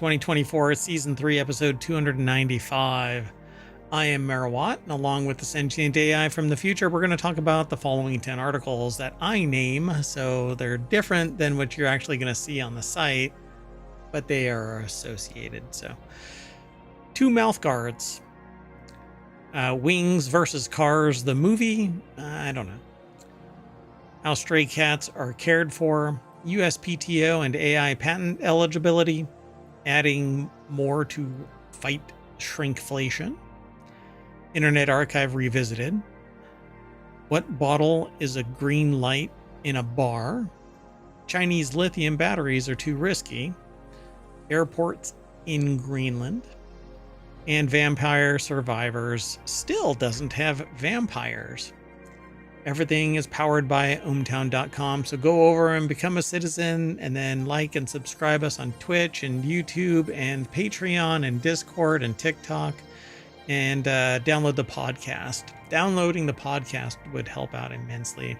2024, Season 3, Episode 295. I am Merawat, and along with the Sentient AI from the future, we're going to talk about the following 10 articles that I name, so they're different than what you're actually going to see on the site, but they are associated. So, 2 mouth guards. Wings versus Cars, the movie? I don't know. How stray cats are cared for. USPTO and AI patent eligibility. Adding more to fight shrinkflation. Internet Archive revisited. What bottle is a green light in a bar? Chinese lithium batteries are too risky. Airports in Greenland. And Vampire Survivors still doesn't have vampires. Everything is powered by ohmTown.com, so go over and become a citizen, and then like and subscribe us on Twitch and YouTube and Patreon and Discord and TikTok, and download the podcast. Downloading the podcast would help out immensely.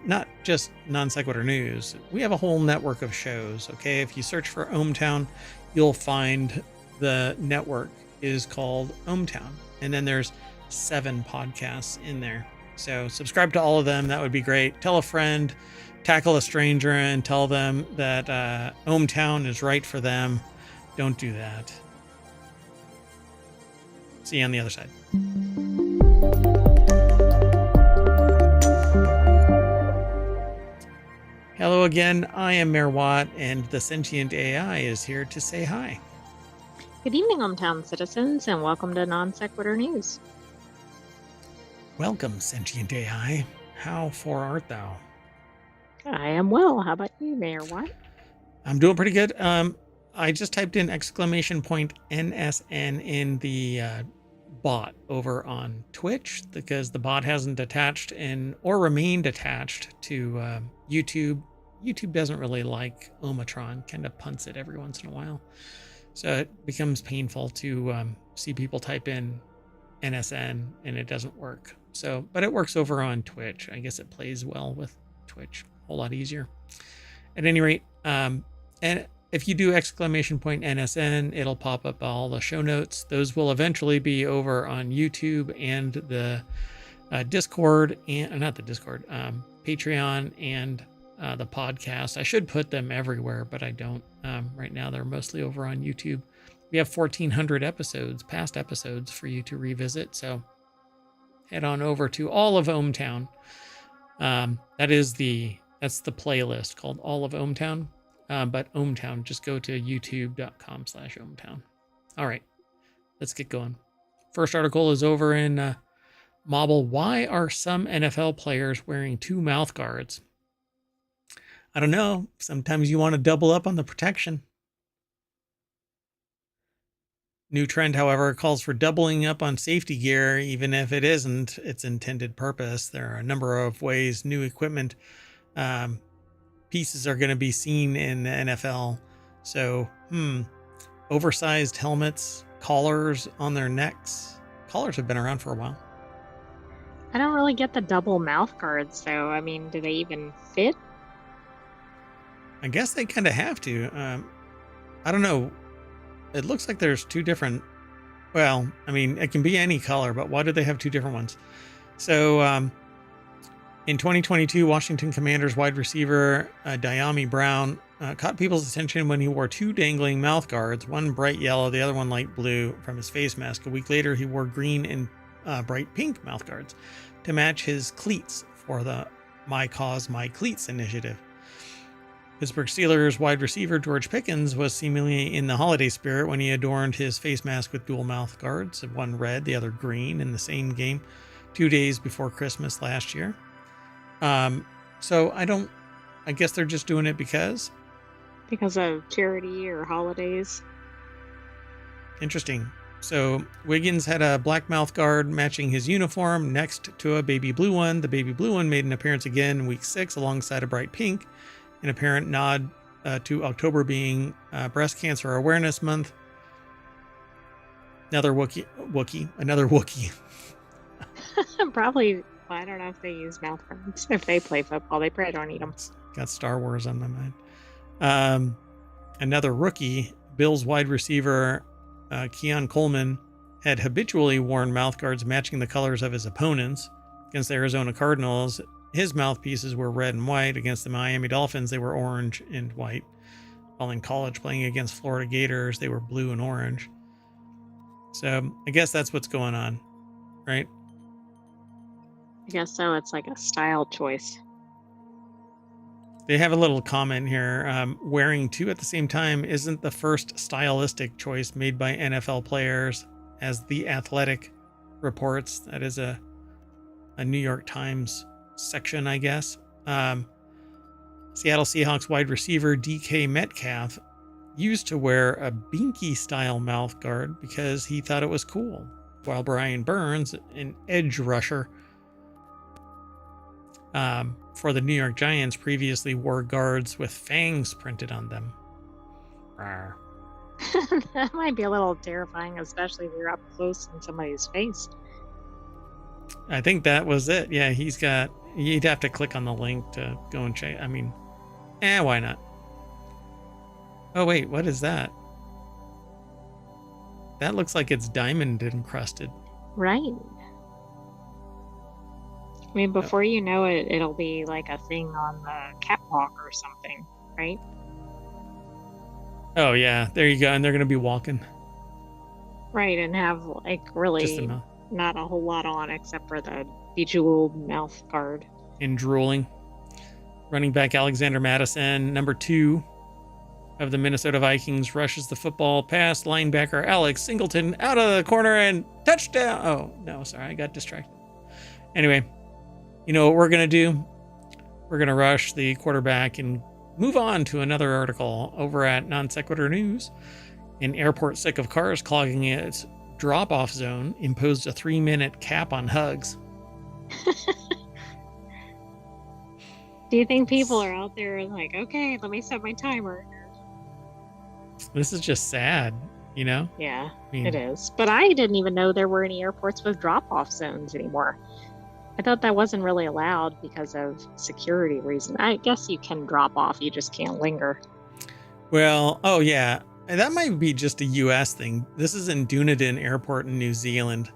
Not just Non Sequitur News. We have a whole network of shows, okay? If you search for ohmTown, you'll find the network is called ohmTown, and then there's 7 podcasts in there. So subscribe to all of them. That would be great. Tell a friend, tackle a stranger, and tell them that ohmTown is right for them. Don't do that. See you on the other side. Hello again. I am Merawat, and the Sentient AI is here to say hi. Good evening, ohmTown citizens, and welcome to Non Sequitur News. Welcome, Sentient AI. How far art thou? I am well. How about you, Mayor Watt? I'm doing pretty good. I just typed in !NSN in the bot over on Twitch because the bot hasn't attached or remained attached to YouTube. YouTube doesn't really like ohmTown, kind of punts it every once in a while. So it becomes painful to see people type in NSN and it doesn't work. So, but it works over on Twitch. I guess it plays well with Twitch, a whole lot easier. At any rate, and if you do !NSN, it'll pop up all the show notes. Those will eventually be over on YouTube and the Discord, and not the Discord, Patreon and the podcast. I should put them everywhere, but I don't. Right now, they're mostly over on YouTube. We have 1,400 episodes, past episodes for you to revisit. So head on over to all of ohmTown. That's the playlist called All of ohmTown. But ohmTown, just go to youtube.com/ohmTown. All right, let's get going. First article is over in Mobile. Why are some NFL players wearing 2 mouth guards? I don't know. Sometimes you want to double up on the protection. New trend, however, calls for doubling up on safety gear, even if it isn't its intended purpose. There are a number of ways new equipment pieces are going to be seen in the NFL. So, oversized helmets, collars on their necks. Collars have been around for a while. I don't really get the double mouth guards, so, I mean, do they even fit? I guess they kind of have to. I don't know. It looks like there's 2 different, well, I mean, it can be any color, but why do they have 2 different ones? So, in 2022, Washington Commanders wide receiver Dyami Brown caught people's attention when he wore 2 dangling mouth guards, one bright yellow, the other one light blue, from his face mask. A week later, he wore green and bright pink mouth guards to match his cleats for the My Cause, My Cleats initiative. Pittsburgh Steelers wide receiver George Pickens was seemingly in the holiday spirit when he adorned his face mask with dual mouth guards, one red, the other green, in the same game 2 days before Christmas last year. So I guess they're just doing it because of charity or holidays. Interesting. So Wiggins had a black mouth guard matching his uniform next to a baby blue one. The baby blue one made an appearance again in week 6 alongside a bright pink, an apparent nod to October being Breast Cancer Awareness Month. Another Wookiee. Probably, I don't know if they use mouth guards. If they play football, they probably don't need them. Got Star Wars on my mind. Another rookie Bills wide receiver Keon Coleman had habitually worn mouthguards matching the colors of his opponents. Against the Arizona Cardinals, his mouthpieces were red and white. Against the Miami Dolphins, they were orange and white. While in college, playing against Florida Gators, they were blue and orange. So I guess that's what's going on, right? I guess so. It's like a style choice. They have a little comment here. Wearing two at the same time isn't the first stylistic choice made by NFL players, as The Athletic reports. That is a New York Times section, I guess. Seattle Seahawks wide receiver DK Metcalf used to wear a Binky-style mouthguard because he thought it was cool, while Brian Burns, an edge rusher for the New York Giants, previously wore guards with fangs printed on them. Rawr. That might be a little terrifying, especially if you're up close in somebody's face. I think that was it. Yeah, you'd have to click on the link to go and check. I mean, why not? Oh, wait, what is that? That looks like it's diamond encrusted. Right. I mean, before you know it, it'll be like a thing on the catwalk or something, right? Oh, yeah, there you go. And they're going to be walking. Right, and have like really not a whole lot on except for the bejeweled mouth guard. And drooling. Running back Alexander Madison, number 2 of the Minnesota Vikings, rushes the football past linebacker Alex Singleton out of the corner and touchdown. Oh, no, sorry, I got distracted. Anyway, you know what we're going to do? We're going to rush the quarterback and move on to another article over at Non Sequitur News. An airport sick of cars clogging its drop-off zone imposed a 3-minute cap on hugs. Do you think people are out there like, okay, let me set my timer? This is just sad, you know? Yeah, I mean, it is. But I didn't even know there were any airports with drop-off zones anymore. I thought that wasn't really allowed because of security reasons. I guess you can drop off, you just can't linger. Well, oh yeah, that might be just a U.S. thing. This is in Dunedin Airport in New Zealand.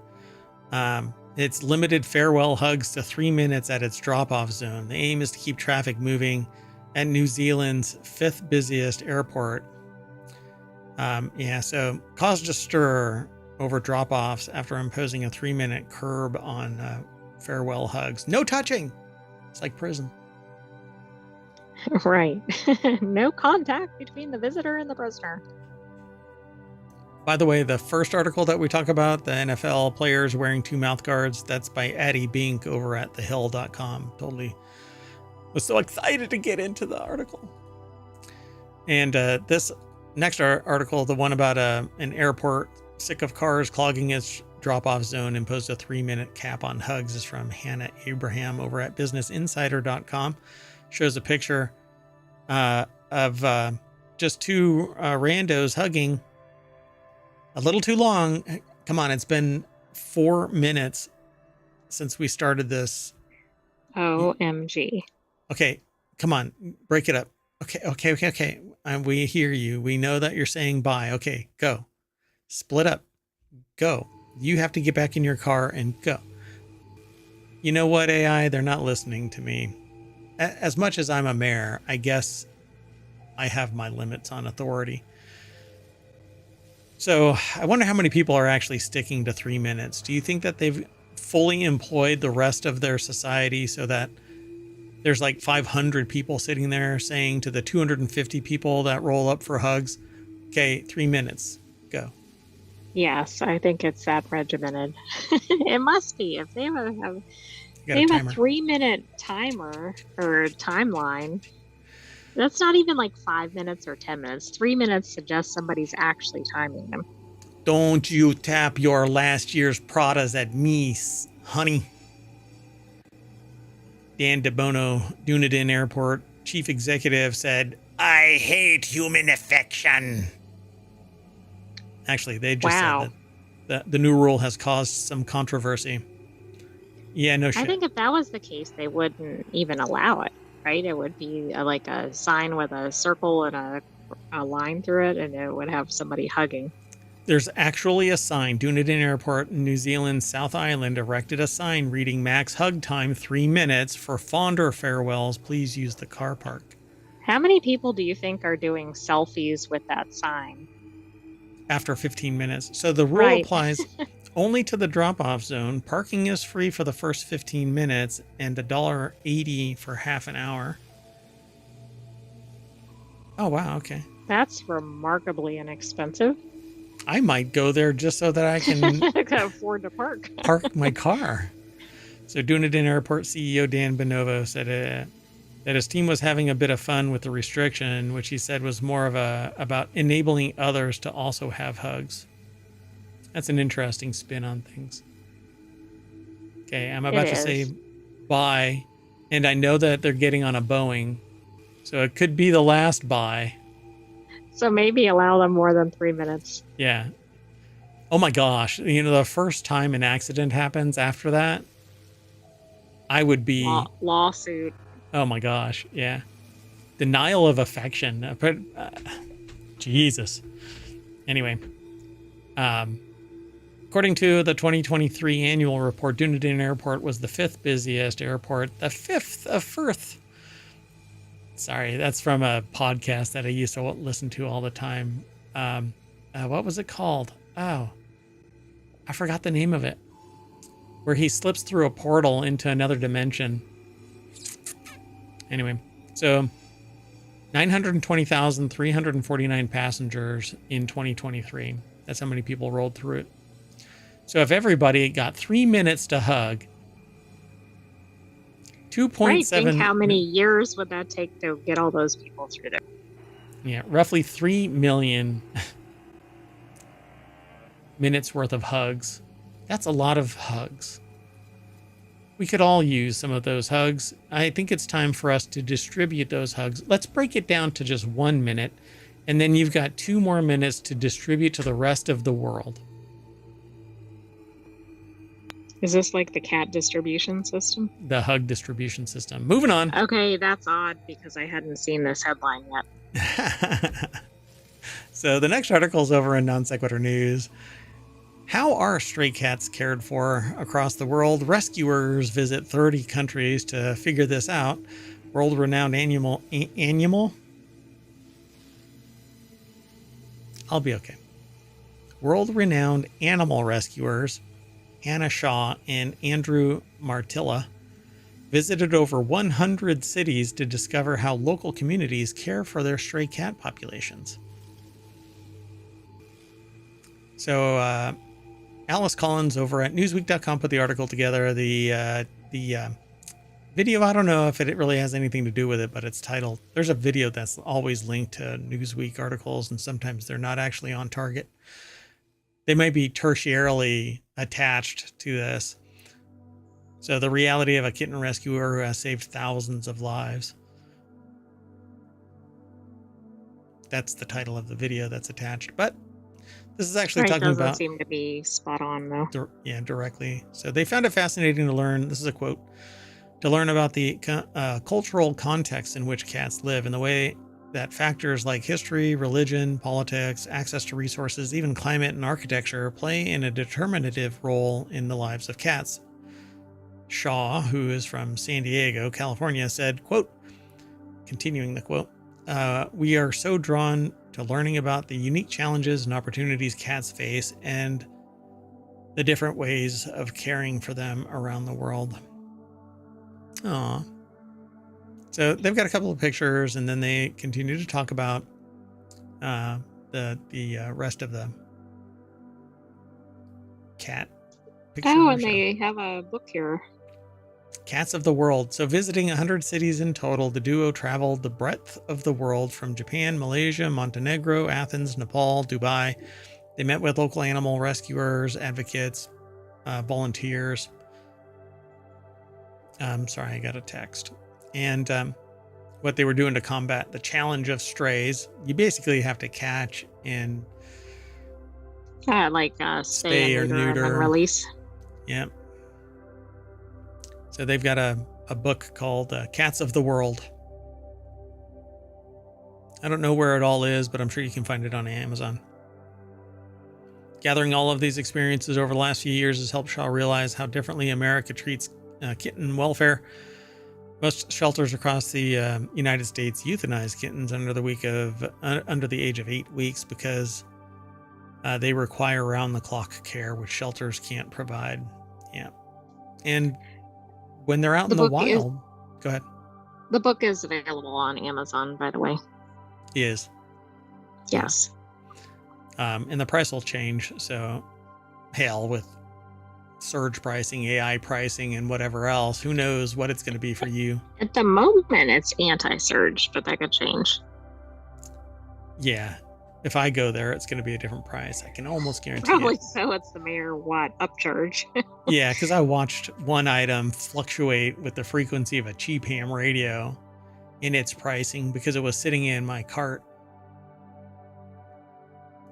It's limited farewell hugs to 3 minutes at its drop-off zone. The aim is to keep traffic moving at New Zealand's 5th busiest airport. So caused a stir over drop-offs after imposing a 3-minute curb on farewell hugs. No touching. It's like prison. Right. No contact between the visitor and the prisoner. By the way, the first article that we talk about, the NFL players wearing 2 mouth guards, that's by Addie Bink over at thehill.com. Totally was so excited to get into the article. And this next article, the one about an airport sick of cars clogging its drop-off zone, imposed a 3-minute cap on hugs, is from Hannah Abraham over at businessinsider.com. Shows a picture of just 2 randos hugging a little too long. Come on, it's been 4 minutes since we started this. OMG. Okay, come on, break it up. Okay. We hear you. We know that you're saying bye. Okay, go. Split up. Go. You have to get back in your car and go. You know what, AI? They're not listening to me. As much as I'm a mayor, I guess I have my limits on authority. So I wonder how many people are actually sticking to 3 minutes. Do you think that they've fully employed the rest of their society so that there's like 500 people sitting there saying to the 250 people that roll up for hugs, okay, 3 minutes, go. Yes, I think it's that regimented. It must be. If they have a 3-minute timer or timeline, that's not even like 5 minutes or 10 minutes. 3 minutes suggests somebody's actually timing them. Don't you tap your last year's Pradas at me, honey. Dan DeBono, Dunedin Airport chief executive, said, I hate human affection. Actually, they just said that the new rule has caused some controversy. Yeah, no shit. I think if that was the case, they wouldn't even allow it, right? It would be like a sign with a circle and a line through it, and it would have somebody hugging. There's actually a sign. Dunedin Airport in New Zealand's South Island erected a sign reading max hug time 3 minutes. For fonder farewells, please use the car park. How many people do you think are doing selfies with that sign? After 15 minutes. So the rule Right. applies only to the drop-off zone. Parking is free for the first 15 minutes and $1.80 for half an hour. Oh, wow. Okay. That's remarkably inexpensive. I might go there just so that I can afford to park my car. So Dunedin Airport CEO Dan Bonovo said that his team was having a bit of fun with the restriction, which he said was more of about enabling others to also have hugs. That's an interesting spin on things. Okay, I'm about to say bye, and I know that they're getting on a Boeing, so it could be the last bye. So maybe allow them more than 3 minutes. Yeah. Oh my gosh. The first time an accident happens after that, I would be... Lawsuit. Oh my gosh. Yeah. Denial of affection. Jesus. Anyway. According to the 2023 annual report, Dunedin Airport was the 5th busiest airport. The 5th of Firth. Sorry, that's from a podcast that I used to listen to all the time. What was it called? Oh, I forgot the name of it. Where he slips through a portal into another dimension. Anyway, so 920,349 passengers in 2023. That's how many people rolled through it. So if everybody got 3 minutes to hug, 2.7. Think how many years would that take to get all those people through there? Yeah, roughly 3 million minutes worth of hugs. That's a lot of hugs. We could all use some of those hugs. I think it's time for us to distribute those hugs. Let's break it down to just 1 minute, and then you've got 2 more minutes to distribute to the rest of the world. Is this like the cat distribution system? The hug distribution system. Moving on. Okay, that's odd because I hadn't seen this headline yet. So the next article is over in Non Sequitur News. How are stray cats cared for across the world? Rescuers visit 30 countries to figure this out. World-renowned animal? I'll be okay. World-renowned animal rescuers Hannah Shaw and Andrew Martilla visited over 100 cities to discover how local communities care for their stray cat populations. So Alice Collins over at Newsweek.com put the article together. The video, I don't know if it really has anything to do with it, but it's titled. There's a video that's always linked to Newsweek articles, and sometimes they're not actually on target. They might be tertiarily attached to this. So the reality of a kitten rescuer who has saved thousands of lives. That's the title of the video that's attached. But this is actually talking about... doesn't seem to be spot on, though. Directly. So they found it fascinating to learn, this is a quote, to learn about the cultural context in which cats live and the way that factors like history, religion, politics, access to resources, even climate and architecture play in a determinative role in the lives of cats. Shaw, who is from San Diego, California, said, quote, continuing the quote, we are so drawn to learning about the unique challenges and opportunities cats face and the different ways of caring for them around the world. Aww. So they've got a couple of pictures, and then they continue to talk about the rest of the cat pictures. Oh, and they have a book here. Cats of the World. So visiting 100 cities in total, the duo traveled the breadth of the world from Japan, Malaysia, Montenegro, Athens, Nepal, Dubai. They met with local animal rescuers, advocates, volunteers. Sorry, I got a text. And what they were doing to combat the challenge of strays. You basically have to catch and spay or neuter and release. Yep. So they've got a book called Cats of the World. I don't know where it all is, but I'm sure you can find it on Amazon. Gathering all of these experiences over the last few years has helped Shaw realize how differently America treats kitten welfare. Most shelters across the United States euthanize kittens under the age of 8 weeks because they require round-the-clock care, which shelters can't provide. Yeah, and when they're out in the wild, go ahead. The book is available on Amazon, by the way. It is. Yes. And the price will change. So, hell, with surge pricing, AI pricing, and whatever else, who knows what it's going to be for you. At the moment, it's anti-surge, but that could change. Yeah. If I go there, it's going to be a different price. I can almost guarantee Probably it. so. It's the mayor upcharge. Yeah, because I watched one item fluctuate with the frequency of a cheap ham radio in its pricing because it was sitting in my cart.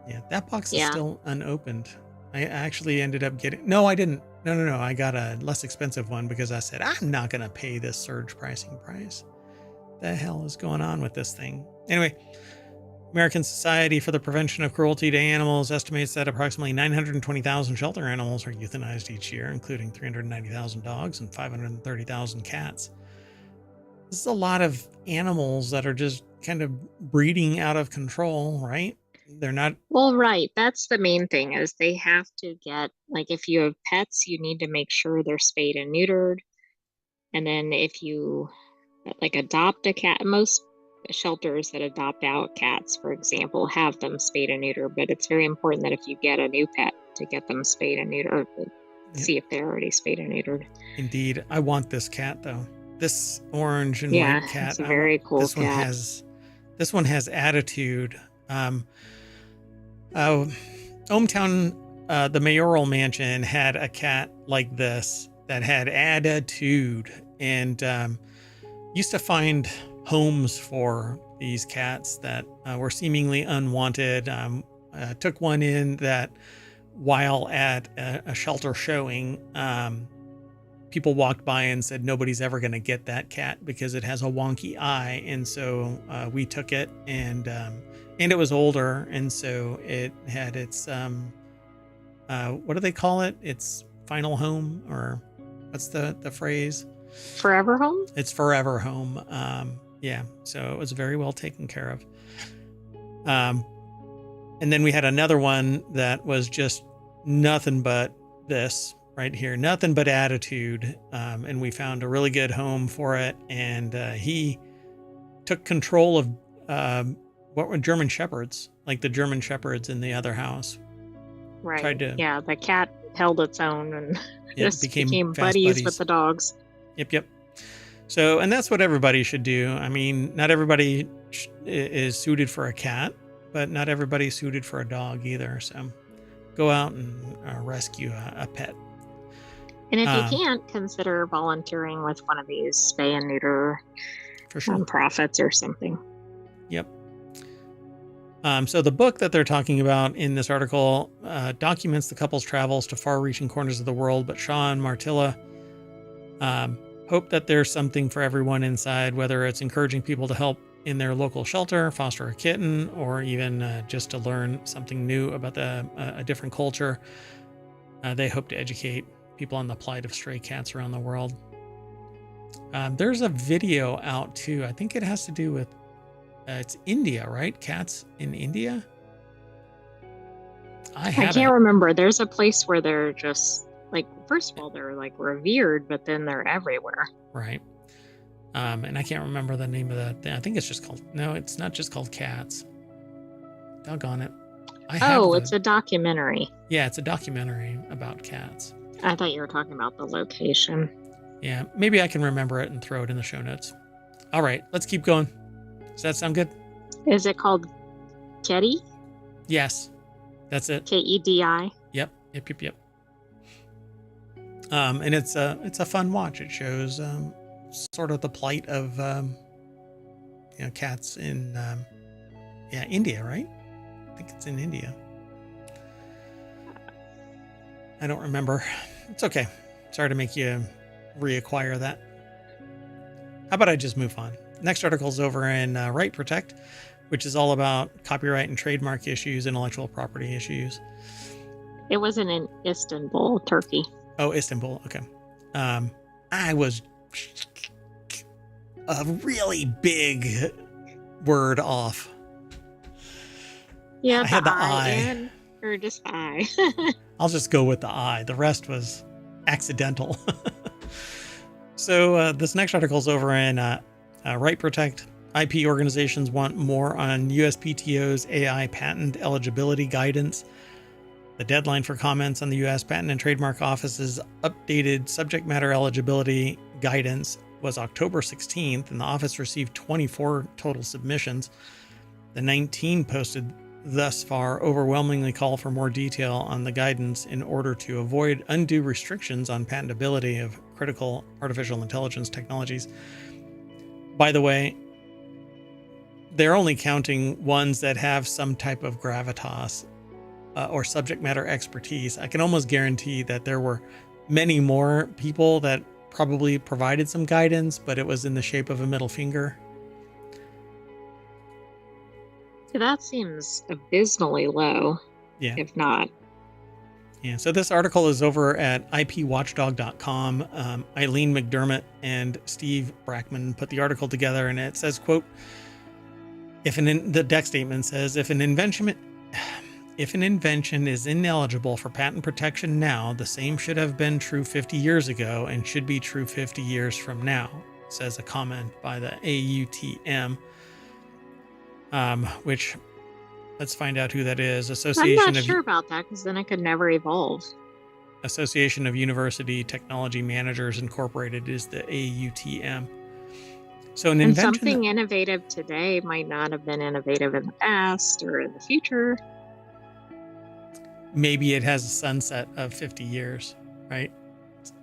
Yeah, that box is still unopened. I actually ended up getting... No, I didn't. No. I got a less expensive one because I said, I'm not going to pay this surge pricing price. The hell is going on with this thing? Anyway, American Society for the Prevention of Cruelty to Animals estimates that approximately 920,000 shelter animals are euthanized each year, including 390,000 dogs and 530,000 cats. This is a lot of animals that are just kind of breeding out of control, right? They're not... Well, right. That's the main thing is they have to get, like, if you have pets, you need to make sure they're spayed and neutered. And then if you, like, adopt a cat, most shelters that adopt out cats, for example, have them spayed and neutered. But it's very important that if you get a new pet, to get them spayed and neutered, or see if they're already spayed and neutered. Indeed. I want this cat, though. This orange and white cat. It's a very cool this cat. This one has attitude. ohmTown, the mayoral mansion, had a cat like this that had attitude, and used to find homes for these cats that were seemingly unwanted. Took one in that while at a shelter showing, people walked by and said nobody's ever going to get that cat because it has a wonky eye, and so we took it, and it was older, and so it had its what do they call it? Its final home, or what's the phrase? Forever home? It's forever home. Yeah, so it was very well taken care of. And then we had another one that was just nothing but this right here, nothing but attitude. And we found a really good home for it. And he took control of what were German Shepherds, like the German Shepherds in the other house. Right. Yeah, the cat held its own and just became buddies with the dogs. Yep. So, and that's what everybody should do. I mean, not everybody is suited for a cat, but not everybody's suited for a dog either. So go out and rescue a pet. And if you can't, consider volunteering with one of these spay and neuter nonprofits or something. Yep. So the book that they're talking about in this article documents the couple's travels to far-reaching corners of the world, but Shaw and Martilla hope that there's something for everyone inside, whether it's encouraging people to help in their local shelter, foster a kitten, or even just to learn something new about a different culture. They hope to educate people on the plight of stray cats around the world. There's a video out too. I think it has to do with it's India, right? Cats in India. I can't remember. There's a place where they're just like, first of all, they're like revered, but then they're everywhere. Right. And I can't remember the name of that thing. I think it's just called, no, it's not just called Cats. Doggone it. It's a documentary. Yeah, it's a documentary about cats. I thought you were talking about the location. Yeah, maybe I can remember it and throw it in the show notes. All right, let's keep going. Does that sound good? Is it called Kedi? Yes, that's it. Kedi? Yep. And it's a fun watch. It shows sort of the plight of cats in India, right? I think it's in India. I don't remember. It's okay. Sorry to make you reacquire that. How about I just move on? Next article is over in Right Protect, which is all about copyright and trademark issues, intellectual property issues. It wasn't in Istanbul, Turkey. Oh, Istanbul. Okay. I was a really big word off. Yeah, I had the I. Or just I. I'll just go with the I. The rest was accidental. So this next article is over in Right Protect. IP organizations want more on USPTO's AI patent eligibility guidance. The deadline for comments on the U.S. Patent and Trademark Office's updated subject matter eligibility guidance was October 16th, and the office received 24 total submissions. The 19 posted thus far overwhelmingly call for more detail on the guidance in order to avoid undue restrictions on patentability of critical artificial intelligence technologies. By the way, they're only counting ones that have some type of gravitas or subject matter expertise. I can almost guarantee that there were many more people that probably provided some guidance, but it was in the shape of a middle finger. That seems abysmally low, if not. Yeah, so this article is over at ipwatchdog.com. Eileen McDermott and Steve Brackman put the article together, and it says, quote, the deck statement says, if an invention is ineligible for patent protection now, the same should have been true 50 years ago and should be true 50 years from now, says a comment by the AUTM, which, let's find out who that is. I'm not sure about that, because then it could never evolve. Association of University Technology Managers Incorporated is the AUTM. So and something innovative today might not have been innovative in the past or in the future. Maybe it has a sunset of 50 years, right?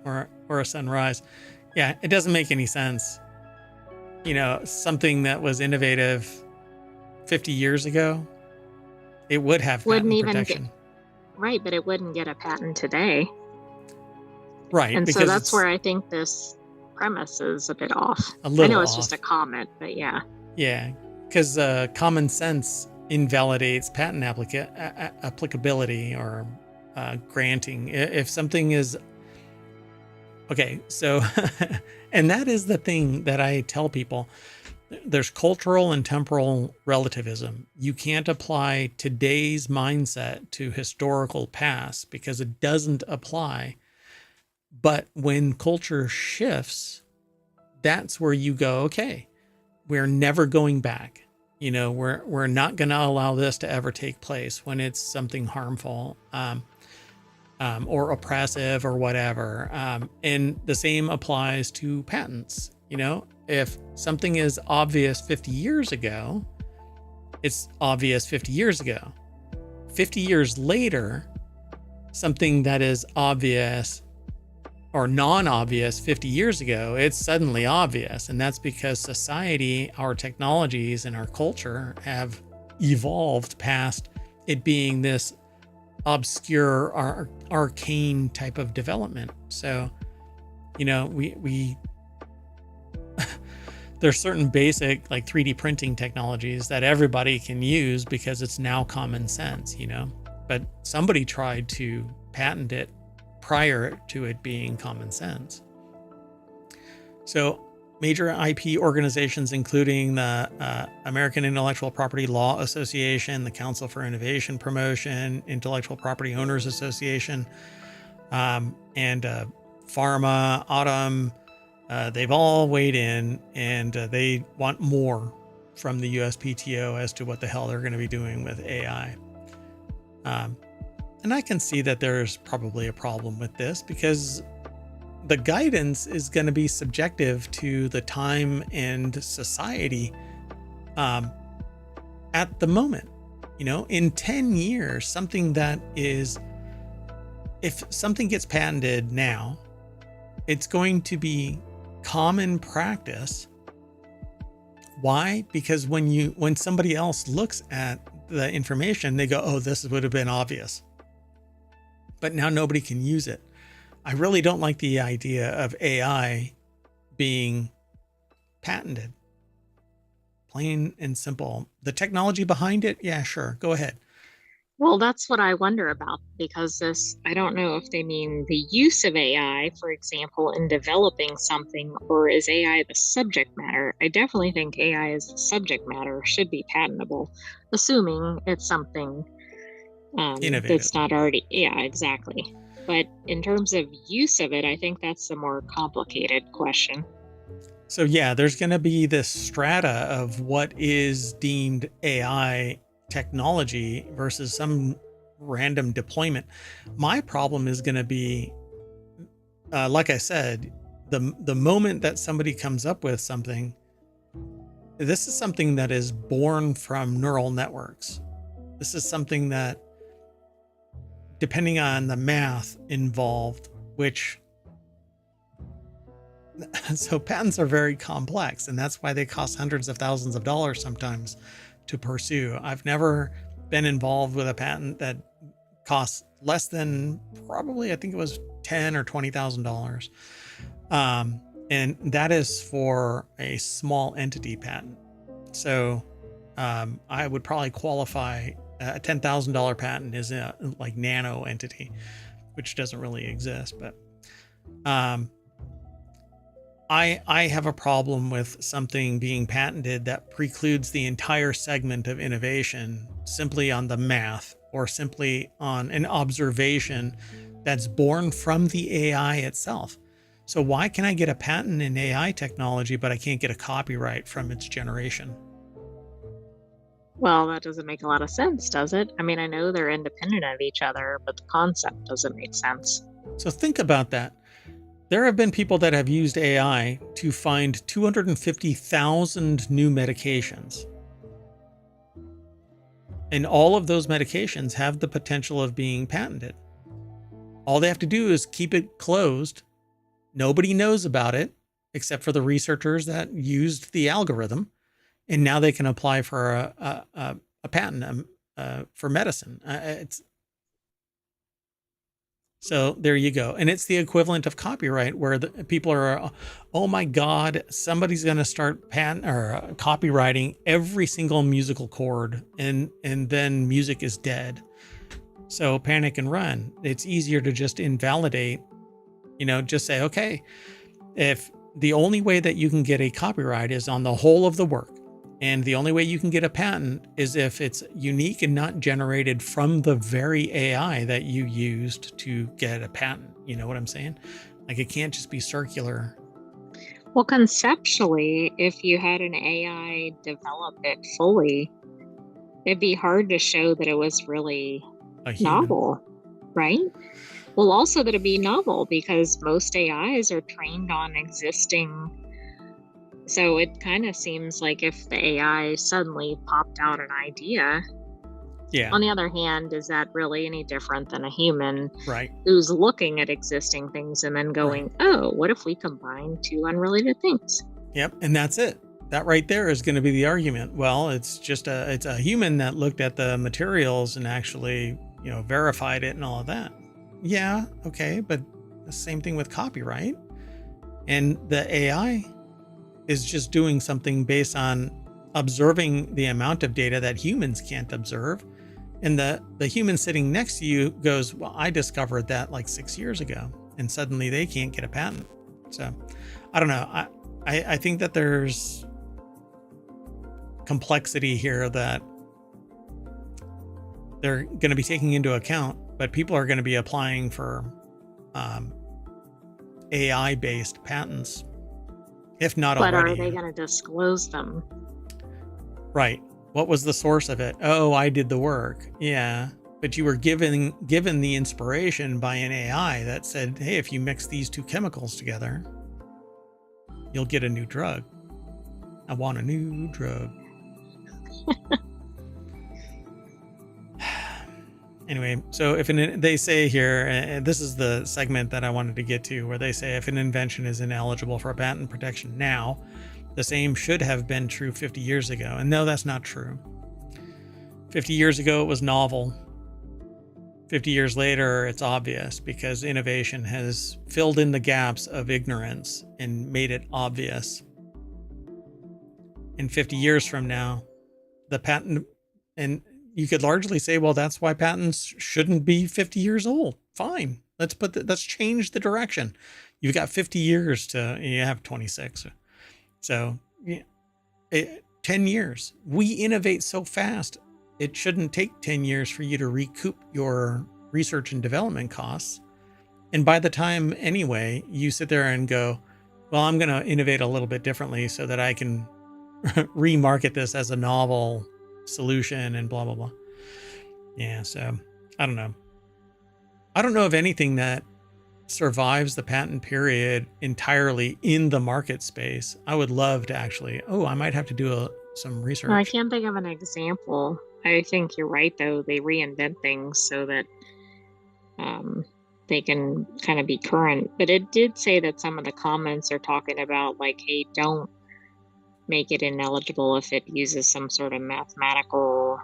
Or a sunrise. Yeah, it doesn't make any sense. You know, something that was innovative 50 years ago, it would have patent protection. Right, but it wouldn't get a patent today. Right. And so that's where I think this premise is a bit off. I know it's just a comment, but yeah. Yeah, because common sense invalidates patent applicability or granting. If something is... Okay, so... and that is the thing that I tell people. There's cultural and temporal relativism. You can't apply today's mindset to historical past because it doesn't apply. But when culture shifts, that's where you go, okay, we're never going back. You know, we're not going to allow this to ever take place when it's something harmful or oppressive or whatever. And the same applies to patents. You know, if something is obvious 50 years ago, it's obvious 50 years ago. 50 years later, something that is obvious or non-obvious 50 years ago, it's suddenly obvious. And that's because society, our technologies, and our culture have evolved past it being this obscure, arcane type of development. So, you know, we there's certain basic like 3D printing technologies that everybody can use because it's now common sense, you know, but somebody tried to patent it prior to it being common sense. So major IP organizations, including the American Intellectual Property Law Association, the Council for Innovation Promotion, Intellectual Property Owners Association, and Pharma, Autumn, they've all weighed in, and they want more from the USPTO as to what the hell they're going to be doing with AI. And I can see that there's probably a problem with this because the guidance is going to be subjective to the time and society at the moment. You know, in 10 years, something that is, if something gets patented now, it's going to be common practice. Why? Because when somebody else looks at the information, they go, oh, this would have been obvious. But now nobody can use it. I really don't like the idea of AI being patented Plain and simple. The technology behind it, yeah, sure. Go ahead. Well, that's what I wonder about because I don't know if they mean the use of AI, for example, in developing something, or is AI the subject matter? I definitely think AI is the subject matter, should be patentable, assuming it's something Innovative. that's not already, yeah, exactly. But in terms of use of it, I think that's the more complicated question. So yeah, there's going to be this strata of what is deemed AI technology versus some random deployment. My problem is going to be, like I said, the moment that somebody comes up with something, this is something that is born from neural networks. This is something that, depending on the math involved, which so patents are very complex, and that's why they cost hundreds of thousands of dollars sometimes to pursue. I've never been involved with a patent that costs less than, probably, I think it was $10,000 or $20,000. And that is for a small entity patent. So I would probably qualify. A $10,000 patent is a like nano entity, which doesn't really exist. But I have a problem with something being patented that precludes the entire segment of innovation simply on the math or simply on an observation that's born from the AI itself. So why can I get a patent in AI technology, but I can't get a copyright from its generation? Well, that doesn't make a lot of sense, does it? I mean, I know they're independent of each other, but the concept doesn't make sense. So think about that. There have been people that have used AI to find 250,000 new medications. And all of those medications have the potential of being patented. All they have to do is keep it closed. Nobody knows about it except for the researchers that used the algorithm. And now they can apply for a patent for medicine. So there you go. And it's the equivalent of copyright, where the people are, oh my God, somebody's going to start copywriting every single musical chord, and then music is dead. So panic and run. It's easier to just invalidate, just say, okay, if the only way that you can get a copyright is on the whole of the work, and the only way you can get a patent is if it's unique and not generated from the very AI that you used to get a patent. You know what I'm saying? Like, it can't just be circular. Well, conceptually, if you had an AI develop it fully, it'd be hard to show that it was really A human. novel, right? Well, also that it'd be novel because most AIs are trained on existing. So it kind of seems like if the AI suddenly popped out an idea. Yeah. On the other hand, is that really any different than a human Right. who's looking at existing things and then going, Right. oh, what if we combine two unrelated things? Yep. And that's it. That right there is going to be the argument. Well, it's a human that looked at the materials and actually, verified it and all of that. Yeah. Okay. But the same thing with copyright. And the AI is just doing something based on observing the amount of data that humans can't observe. And the human sitting next to you goes, well, I discovered that like 6 years ago, and suddenly they can't get a patent. So I don't know. I think that there's complexity here that they're going to be taking into account, but people are going to be applying for AI based patents, if not But already. are they going to disclose them? Right. What was the source of it? Oh, I did the work. Yeah. But you were given the inspiration by an AI that said, hey, if you mix these two chemicals together, you'll get a new drug. I want a new drug. Anyway, so they say here, and this is the segment that I wanted to get to, where they say if an invention is ineligible for patent protection now, the same should have been true 50 years ago. And no, that's not true. 50 years ago, it was novel. 50 years later, it's obvious because innovation has filled in the gaps of ignorance and made it obvious. in 50 years from now, the patent, and you could largely say, well, that's why patents shouldn't be 50 years old. Fine. Let's change the direction. You've got 50 years you have 26. So 10 years. We innovate so fast. It shouldn't take 10 years for you to recoup your research and development costs. And by the time, anyway, you sit there and go, well, I'm going to innovate a little bit differently so that I can remarket this as a novel solution and blah, blah, blah. Yeah, so I don't know. I don't know of anything that survives the patent period entirely in the market space. I would love to actually, I might have to do some research. Well, I can't think of an example. I think you're right, though. They reinvent things so that they can kind of be current. But it did say that some of the comments are talking about like, hey, don't make it ineligible if it uses some sort of mathematical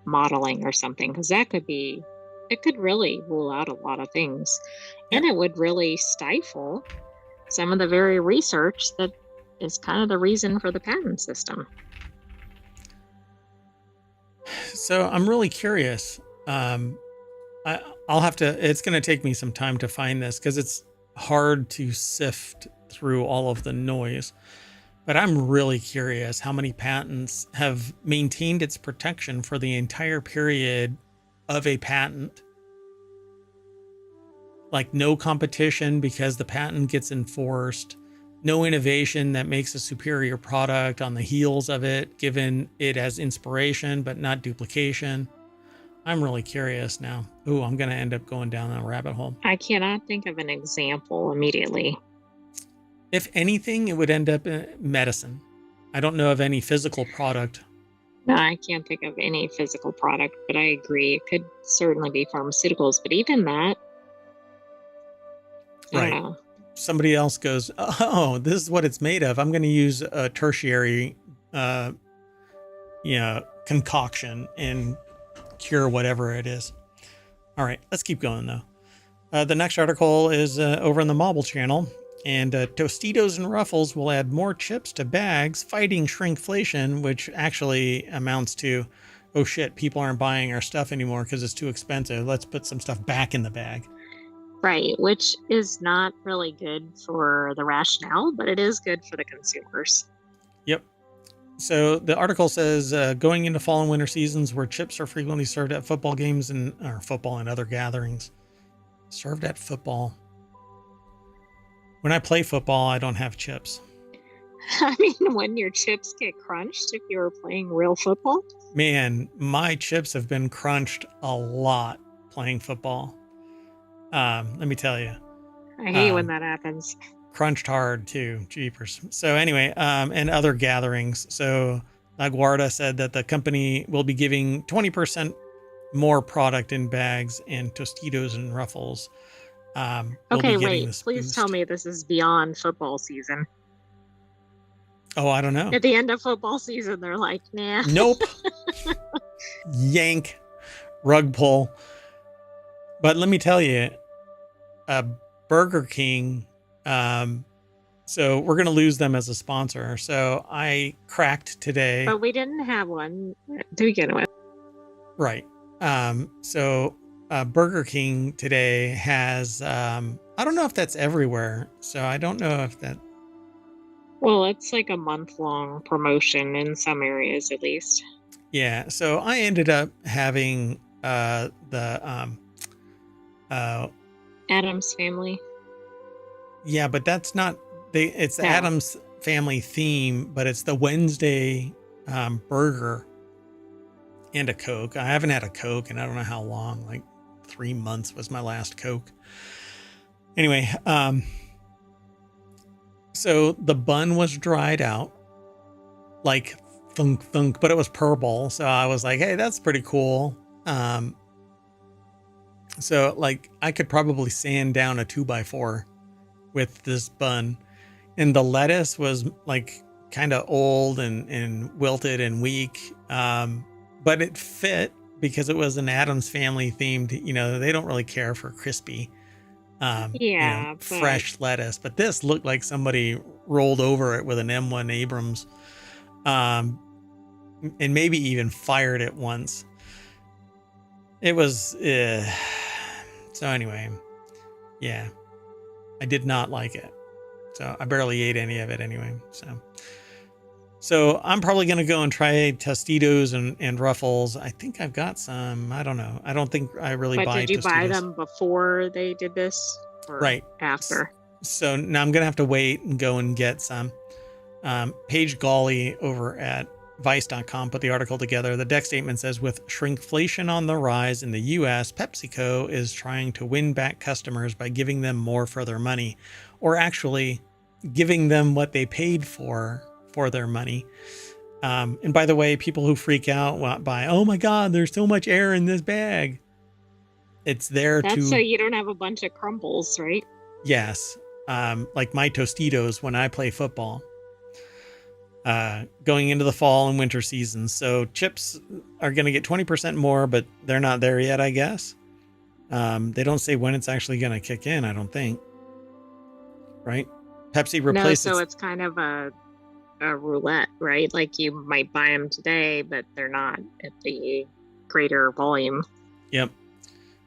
modeling or something, because it could really rule out a lot of things. And it would really stifle some of the very research that is kind of the reason for the patent system. So I'm really curious. I'll have to, it's going to take me some time to find this because it's hard to sift through all of the noise. But I'm really curious how many patents have maintained its protection for the entire period of a patent. Like no competition because the patent gets enforced. No innovation that makes a superior product on the heels of it, given it as inspiration, but not duplication. I'm really curious now. Ooh, I'm going to end up going down that rabbit hole. I cannot think of an example immediately. If anything, it would end up in medicine. I don't know of any physical product. No, I can't think of any physical product, but I agree. It could certainly be pharmaceuticals, but even that, I don't know. Somebody else goes, oh, this is what it's made of. I'm going to use a tertiary, concoction and cure whatever it is. All right, let's keep going though. The next article is over in the Mobile channel, and Tostitos and Ruffles will add more chips to bags, fighting shrinkflation, which actually amounts to, oh shit, people aren't buying our stuff anymore because it's too expensive. Let's put some stuff back in the bag. Right, which is not really good for the rationale, but it is good for the consumers. Yep. So the article says, going into fall and winter seasons where chips are frequently served at football games or football and other gatherings. Served at football. When I play football, I don't have chips. I mean, when your chips get crunched, if you were playing real football? Man, my chips have been crunched a lot playing football. Let me tell you. I hate when that happens. Crunched hard too, jeepers. So anyway, and other gatherings. So LaGuardia said that the company will be giving 20% more product in bags and Tostitos and Ruffles. Okay, wait, please tell me this is beyond football season. Oh, I don't know. At the end of football season, they're like, nah. Nope. Yank. Rug pull. But let me tell you, Burger King, so we're going to lose them as a sponsor. So I cracked today. But we didn't have one to begin with. Right. So Burger King today has, I don't know if that's everywhere. So I don't know if that. Well, it's like a month-long promotion in some areas, at least. Yeah. So I ended up having Addams Family. Yeah, but that's not it's the Addams Family theme, but it's the Wednesday burger and a Coke. I haven't had a Coke and I don't know how long, like 3 months was my last Coke. Anyway, so the bun was dried out, like thunk thunk, but it was purple. So I was like, hey, that's pretty cool. So like I could probably sand down a 2x4 with this bun, and the lettuce was like kind of old and wilted and weak. But it fit because it was an Addams Family themed, they don't really care for crispy, fresh lettuce, but this looked like somebody rolled over it with an M1 Abrams. um, and maybe even fired it once. It was so anyway, yeah, I did not like it. So I barely ate any of it anyway. So I'm probably going to go and try Tostitos and Ruffles. I think I've got some. I don't know. I don't think I really But buy did you buy Tostitos. them before they did this or Right. after? So now I'm going to have to wait and go and get some. Paige Gawley over at Vice.com put the article together. The deck statement says, with shrinkflation on the rise in the US, PepsiCo is trying to win back customers by giving them more for their money, or actually giving them what they paid for their money. And by the way, people who freak out by, oh my God, there's so much air in this bag. It's there That's so to, you don't have a bunch of crumbles, right? yes, like my Tostitos when I play football. Going into the fall and winter seasons. So chips are going to get 20% more, but they're not there yet, I guess. They don't say when it's actually going to kick in, I don't think. Right? Pepsi No, replaced so its... it's kind of a roulette, right? Like you might buy them today, but they're not at the greater volume. Yep.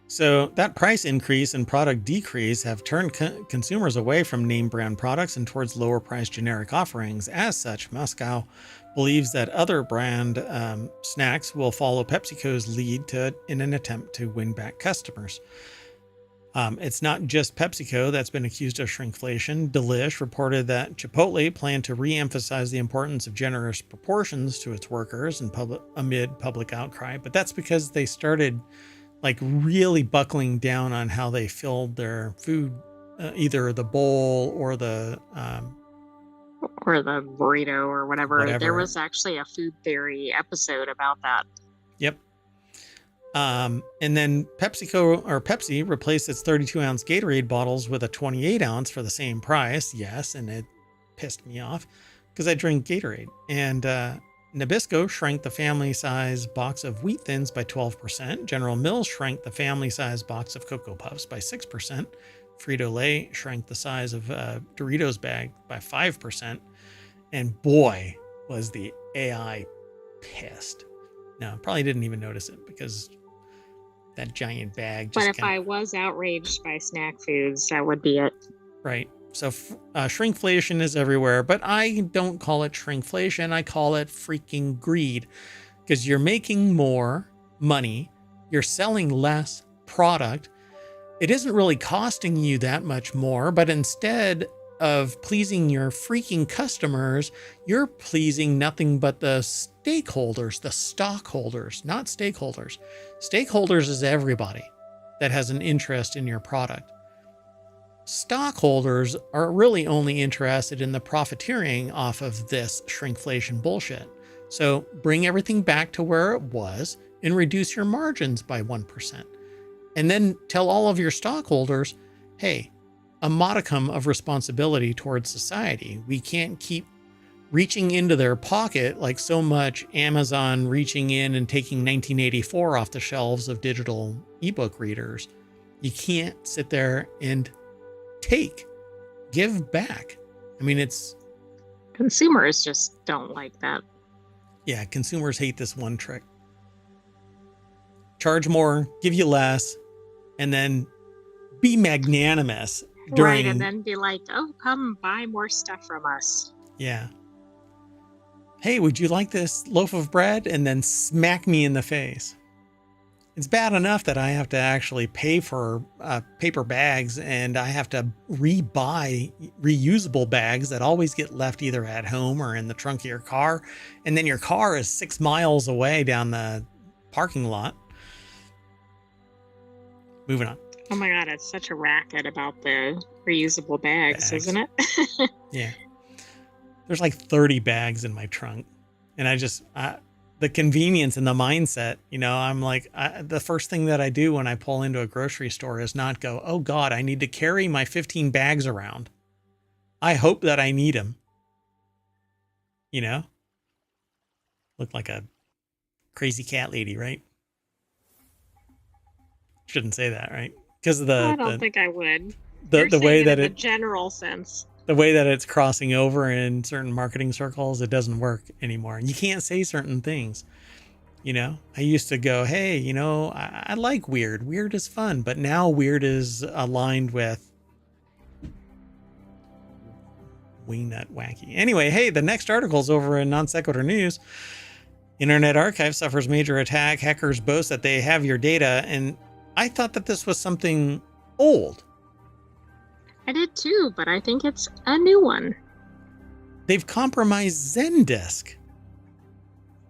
So that price increase and product decrease have turned consumers away from name brand products and towards lower priced generic offerings. As such, Moscow believes that other brand snacks will follow PepsiCo's lead in an attempt to win back customers. It's not just PepsiCo that's been accused of shrinkflation. Delish reported that Chipotle planned to re-emphasize the importance of generous proportions to its workers amid public outcry, but that's because they started like really buckling down on how they filled their food, either the bowl or the burrito or whatever. There whatever. was actually a food theory episode about that. Yep. And then Pepsi replaced its 32-ounce Gatorade bottles with a 28-ounce for the same price. Yes, and it pissed me off because I drink Gatorade. And Nabisco shrank the family size box of Wheat Thins by 12%. General Mills shrank the family size box of Cocoa Puffs by 6%. Frito-Lay shrank the size of Doritos bag by 5%. And boy, was the AI pissed. No, probably didn't even notice it because that giant bag just... But if I was outraged by snack foods, that would be it. Right. So shrinkflation is everywhere, but I don't call it shrinkflation. I call it freaking greed, because you're making more money. You're selling less product. It isn't really costing you that much more, but instead of pleasing your freaking customers, you're pleasing nothing but the stakeholders, the stockholders, not stakeholders. Stakeholders is everybody that has an interest in your product. Stockholders are really only interested in the profiteering off of this shrinkflation bullshit. So bring everything back to where it was and reduce your margins by 1%. And then tell all of your stockholders, hey, a modicum of responsibility towards society. We can't keep reaching into their pocket like so much Amazon reaching in and taking 1984 off the shelves of digital ebook readers. You can't sit there and give back. I mean, it's... Consumers just don't like that. Yeah, consumers hate this one trick. Charge more, give you less, and then be magnanimous during... Right, and then be like, oh, come buy more stuff from us. Yeah. Hey, would you like this loaf of bread? And then smack me in the face. It's bad enough that I have to actually pay for paper bags, and I have to rebuy reusable bags that always get left either at home or in the trunk of your car. And then your car is 6 miles away down the parking lot. Moving on. Oh my God, it's such a racket about the reusable bags. Isn't it? Yeah. There's like 30 bags in my trunk. And the convenience and the mindset, I'm like, the first thing that I do when I pull into a grocery store is not go, oh God, I need to carry my 15 bags around. I hope that I need them. Look like a crazy cat lady, right? Shouldn't say that, right? Because of I don't think I would. the way that in the general sense. the way that it's crossing over in certain marketing circles, it doesn't work anymore. You can't say certain things. You know, I used to go, hey, you know, I like weird. Weird is fun. But now weird is aligned with wingnut wacky. Anyway, hey, the next article's over in Non Sequitur News. Internet Archive suffers major attack. Hackers boast that they have your data. And I thought that this was something old. I did too, but I think it's a new one. They've compromised Zendesk.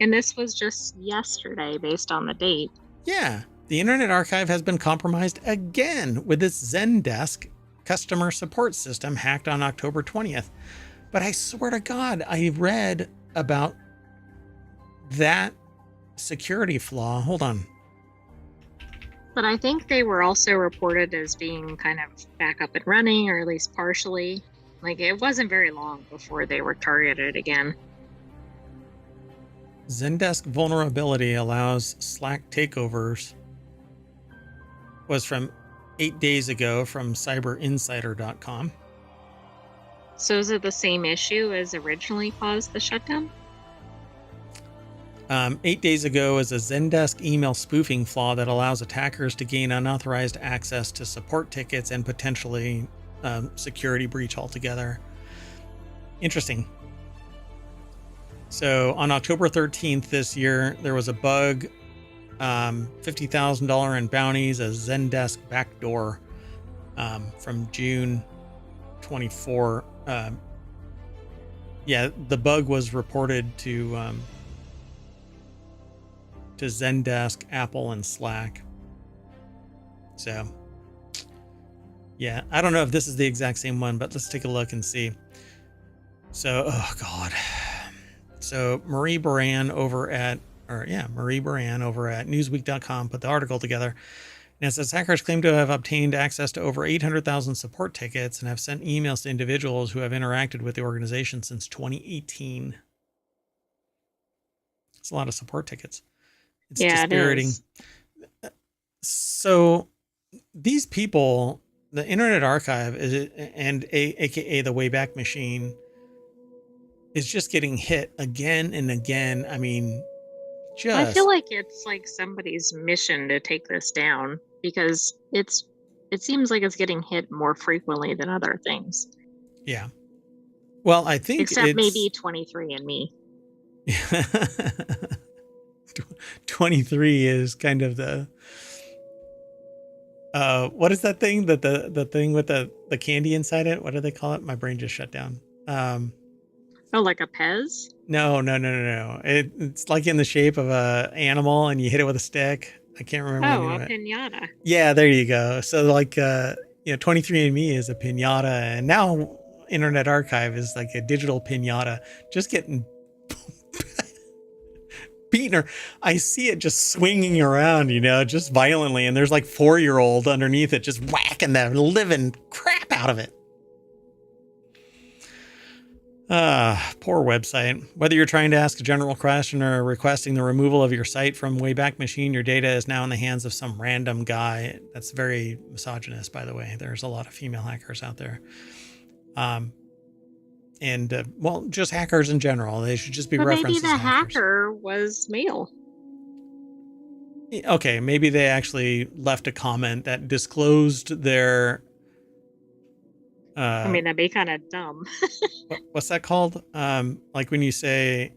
And this was just yesterday based on the date. Yeah, the Internet Archive has been compromised again with its Zendesk customer support system hacked on October 20th. But I swear to God, I read about that security flaw. Hold on. But I think they were also reported as being kind of back up and running, or at least partially. Like, it wasn't very long before they were targeted again. Zendesk vulnerability allows Slack takeovers. Was from 8 days ago from cyberinsider.com. So is it the same issue as originally caused the shutdown? 8 days ago is a Zendesk email spoofing flaw that allows attackers to gain unauthorized access to support tickets and potentially security breach altogether. Interesting. So on October 13th this year, there was a bug, $50,000 in bounties, a Zendesk backdoor from June 24. Yeah, the bug was reported to Zendesk, Apple, and Slack. So, yeah, I don't know if this is the exact same one, but let's take a look and see. So, oh God. So Marie Baran over at Newsweek.com put the article together. And it says hackers claim to have obtained access to over 800,000 support tickets and have sent emails to individuals who have interacted with the organization since 2018. It's a lot of support tickets. It's dispiriting. It is. So these people, the Internet Archive and aka the Wayback Machine, is just getting hit again and again. I mean, I feel like it's like somebody's mission to take this down, because it seems like it's getting hit more frequently than other things. Yeah. Well, I think except maybe 23andMe. 23 is kind of the what is that thing that the thing with the candy inside it? What do they call it? My brain just shut down. Oh, like a Pez? No. It's like in the shape of a animal, and you hit it with a stick. I can't remember. Oh, a piñata. Yeah, there you go. So like, 23andMe is a piñata, and now Internet Archive is like a digital piñata, just getting beaten. Her. I see it just swinging around, just violently, and there's like 4-year-old underneath it, just whacking the living crap out of it. Poor website. Whether you're trying to ask a general question or requesting the removal of your site from Wayback Machine, your data is now in the hands of some random guy. That's very misogynist, by the way. There's a lot of female hackers out there. Well, just hackers in general. They should just be referenced maybe as the hackers. hacker was male. Okay, maybe they actually left a comment that disclosed their... that'd be kind of dumb. What's that called? Like when you say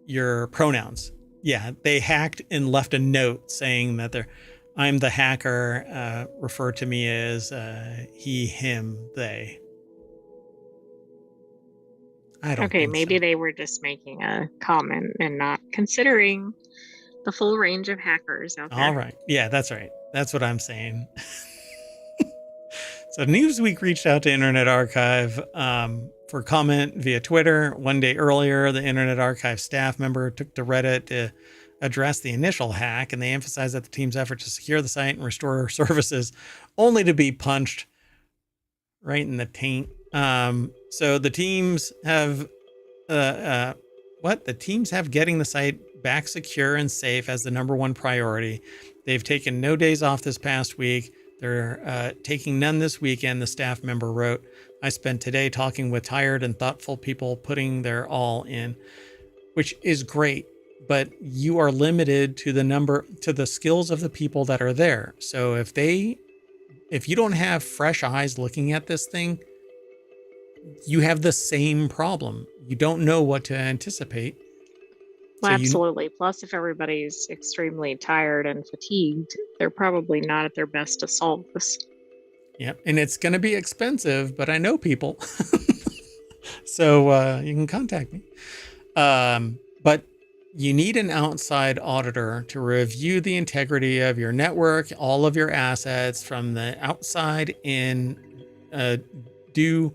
your pronouns. Yeah, they hacked and left a note saying that I'm the hacker. Refer to me as he, him, they. I don't think maybe so. they were just making a comment and not considering the full range of hackers out there. All right. Yeah, that's right. That's what I'm saying. So Newsweek reached out to Internet Archive for comment via Twitter. One day earlier, the Internet Archive staff member took to Reddit to address the initial hack, and they emphasized that the team's effort to secure the site and restore services only to be punched right in the taint. So the teams have the teams have getting the site back secure and safe as the number one priority. They've taken no days off this past week. They're taking none this weekend, the staff member wrote. I spent today talking with tired and thoughtful people putting their all in, which is great, but you are limited to the skills of the people that are there. So if you don't have fresh eyes looking at this thing, you have the same problem. You don't know what to anticipate. Well, So absolutely. Plus, if everybody's extremely tired and fatigued, they're probably not at their best to solve this. yeah, and it's going to be expensive, but I know people. So you can contact me. But you need an outside auditor to review the integrity of your network, all of your assets from the outside in, do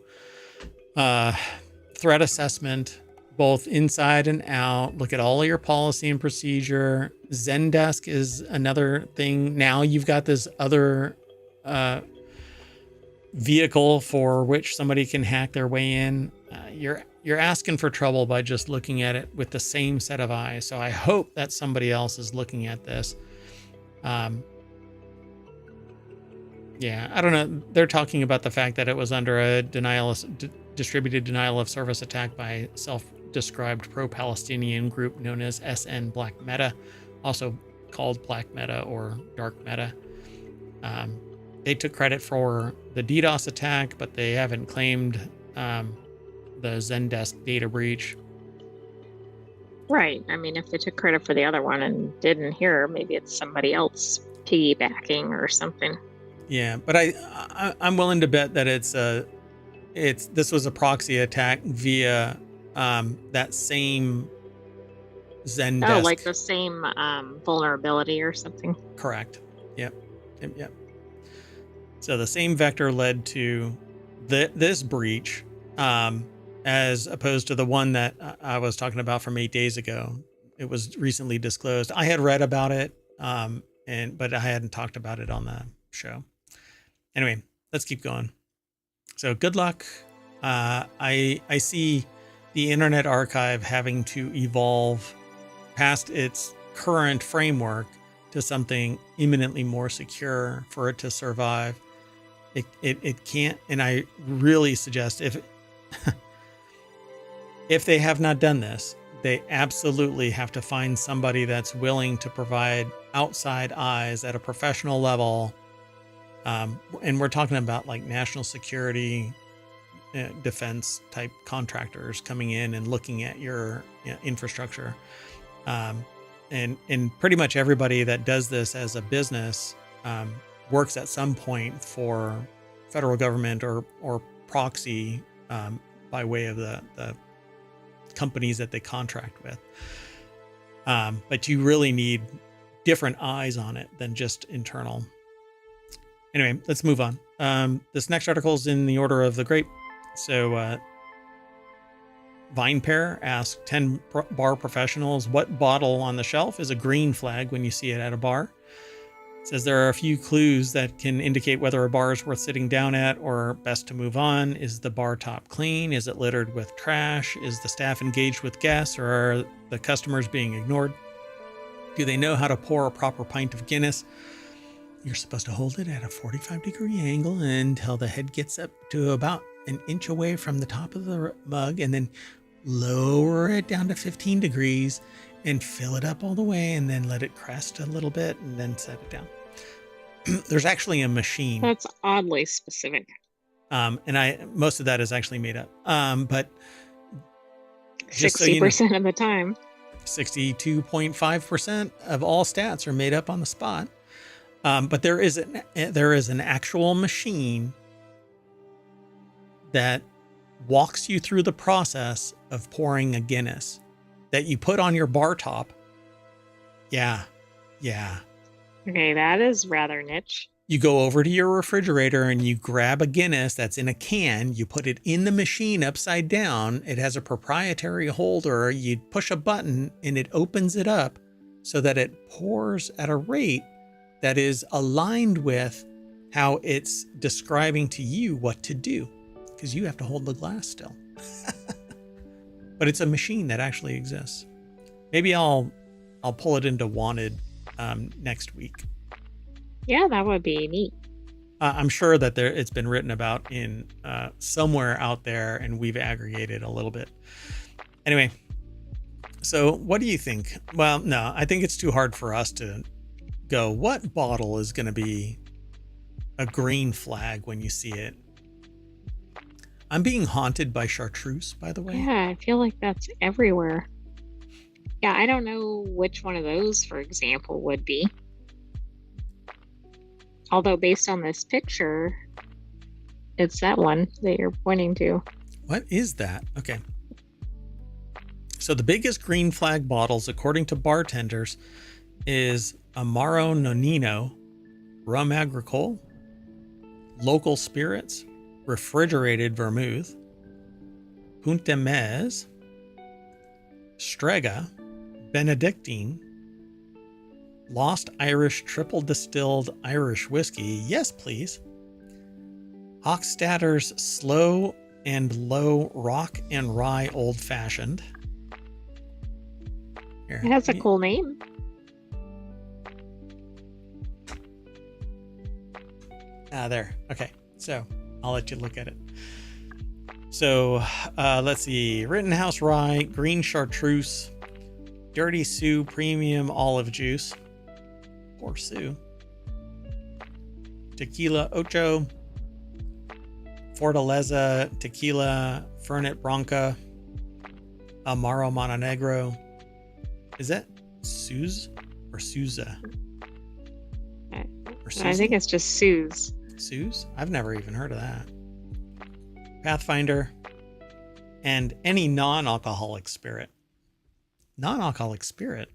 threat assessment, both inside and out. Look at all of your policy and procedure. Zendesk is another thing. Now you've got this other vehicle for which somebody can hack their way in. You're asking for trouble by just looking at it with the same set of eyes. So I hope that somebody else is looking at this. Yeah, I don't know. They're talking about the fact that it was under a distributed denial of service attack by self-described pro-Palestinian group known as SN Black Meta, also called Black Meta or Dark Meta. They took credit for the DDoS attack, but they haven't claimed the Zendesk data breach. Right. I mean, if they took credit for the other one and didn't here, maybe it's somebody else piggybacking or something. Yeah, but I'm willing to bet that this was a proxy attack via that same Zendesk. Oh, like the same vulnerability or something. Correct. Yep. So the same vector led to this breach, as opposed to the one that I was talking about from 8 days ago. It was recently disclosed. I had read about it, but I hadn't talked about it on the show. Anyway, let's keep going. So good luck. I see the Internet Archive having to evolve past its current framework to something imminently more secure for it to survive. It can't, and I really suggest if they have not done this, they absolutely have to find somebody that's willing to provide outside eyes at a professional level. And we're talking about like national security, defense type contractors coming in and looking at your infrastructure. And pretty much everybody that does this as a business works at some point for federal government or proxy by way of the companies that they contract with. But you really need different eyes on it than just internal. Anyway, let's move on. This next article is in the order of the grape. So VinePair asked 10 bar professionals what bottle on the shelf is a green flag when you see it at a bar. It says there are a few clues that can indicate whether a bar is worth sitting down at or best to move on. Is the bar top clean? Is it littered with trash? Is the staff engaged with guests, or are the customers being ignored? Do they know how to pour a proper pint of Guinness? You're supposed to hold it at a 45-degree angle until the head gets up to about an inch away from the top of the mug, and then lower it down to 15 degrees and fill it up all the way, and then let it crest a little bit and then set it down. There's actually a machine. That's oddly specific. And most of that is actually made up. But 60% of the time. 62.5% of all stats are made up on the spot. But there is an actual machine that walks you through the process of pouring a Guinness that you put on your bar top. Yeah. Okay, that is rather niche. You go over to your refrigerator and you grab a Guinness that's in a can. You put it in the machine upside down. It has a proprietary holder. You push a button and it opens it up so that it pours at a rate that is aligned with how it's describing to you what to do, because you have to hold the glass still. But it's a machine that actually exists. Maybe I'll pull it into Wanted next week. Yeah, that would be neat. I'm sure that it's been written about in somewhere out there, and we've aggregated a little bit. Anyway, so what do you think? Well, no, I think it's too hard for us to go, what bottle is going to be a green flag when you see it? I'm being haunted by chartreuse, by the way. Yeah, I feel like that's everywhere. Yeah, I don't know which one of those, for example, would be. Although based on this picture, it's that one that you're pointing to. What is that? Okay. So the biggest green flag bottles, according to bartenders, is Amaro Nonino, Rum Agricole, Local Spirits, Refrigerated Vermouth, Punta Mez, Strega, Benedictine, Lost Irish Triple Distilled Irish Whiskey, yes please, Hochstadter's Slow and Low Rock and Rye Old Fashioned. Here, It has a cool name. There. Okay. So I'll let you look at it. So let's see. Rittenhouse Rye, Green Chartreuse, Dirty Sue Premium Olive Juice. Poor Sue. Tequila Ocho, Fortaleza Tequila, Fernet Branca, Amaro Montenegro. Is that Suze or Souza? I think it's just Sue's. Suze? I've never even heard of that. Pathfinder, and any non-alcoholic spirit. Non-alcoholic spirit?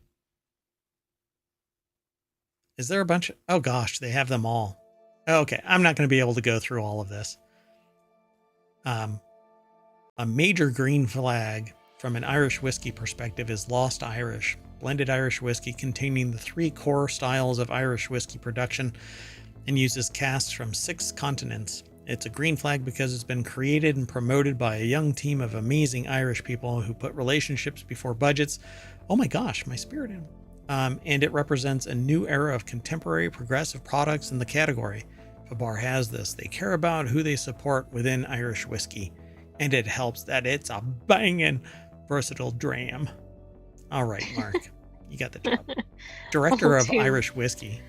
Is there a bunch of... Oh gosh, they have them all. Okay, I'm not going to be able to go through all of this. A major green flag from an Irish whiskey perspective is Lost Irish, blended Irish whiskey containing the 3 core styles of Irish whiskey production and uses casks from 6 continents. It's a green flag because it's been created and promoted by a young team of amazing Irish people who put relationships before budgets. Oh my gosh, my spirit animal. And it represents a new era of contemporary progressive products in the category. If a bar has this, they care about who they support within Irish whiskey, and it helps that it's a banging, versatile dram. All right, Mark, you got the job. Director of Irish whiskey.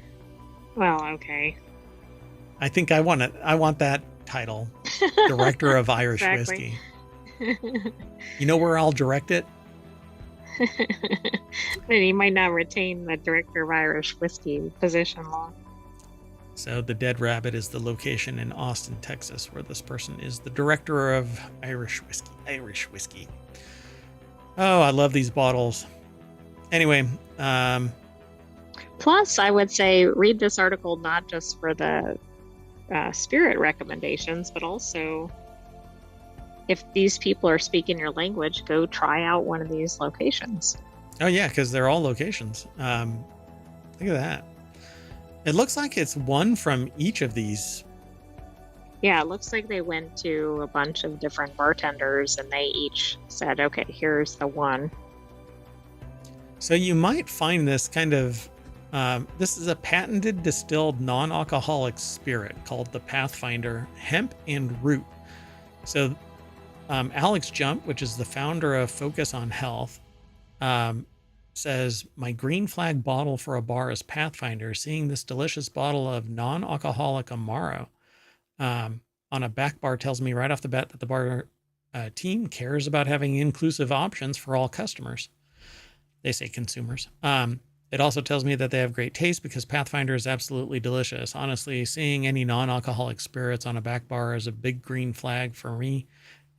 Well, okay. I think I want that title, Director of Irish Exactly. whiskey. You know where I'll direct it? But he might not retain the director of Irish whiskey position long. So the Dead Rabbit is the location in Austin, Texas, where this person is the director of Irish whiskey. Irish whiskey. Oh, I love these bottles. Anyway, Plus, I would say read this article not just for the spirit recommendations, but also if these people are speaking your language, go try out one of these locations. oh yeah, because they're all locations. Look at that. It looks like it's one from each of these. Yeah, it looks like they went to a bunch of different bartenders and they each said, okay, here's the one. So you might find this kind of, this is a patented distilled non-alcoholic spirit called the Pathfinder Hemp and Root. So Alex Jump, which is the founder of Focus on Health, says, my green flag bottle for a bar is Pathfinder. Seeing this delicious bottle of non-alcoholic Amaro on a back bar tells me right off the bat that the bar team cares about having inclusive options for all customers. They say consumers. It also tells me that they have great taste because Pathfinder is absolutely delicious. Honestly, seeing any non-alcoholic spirits on a back bar is a big green flag for me.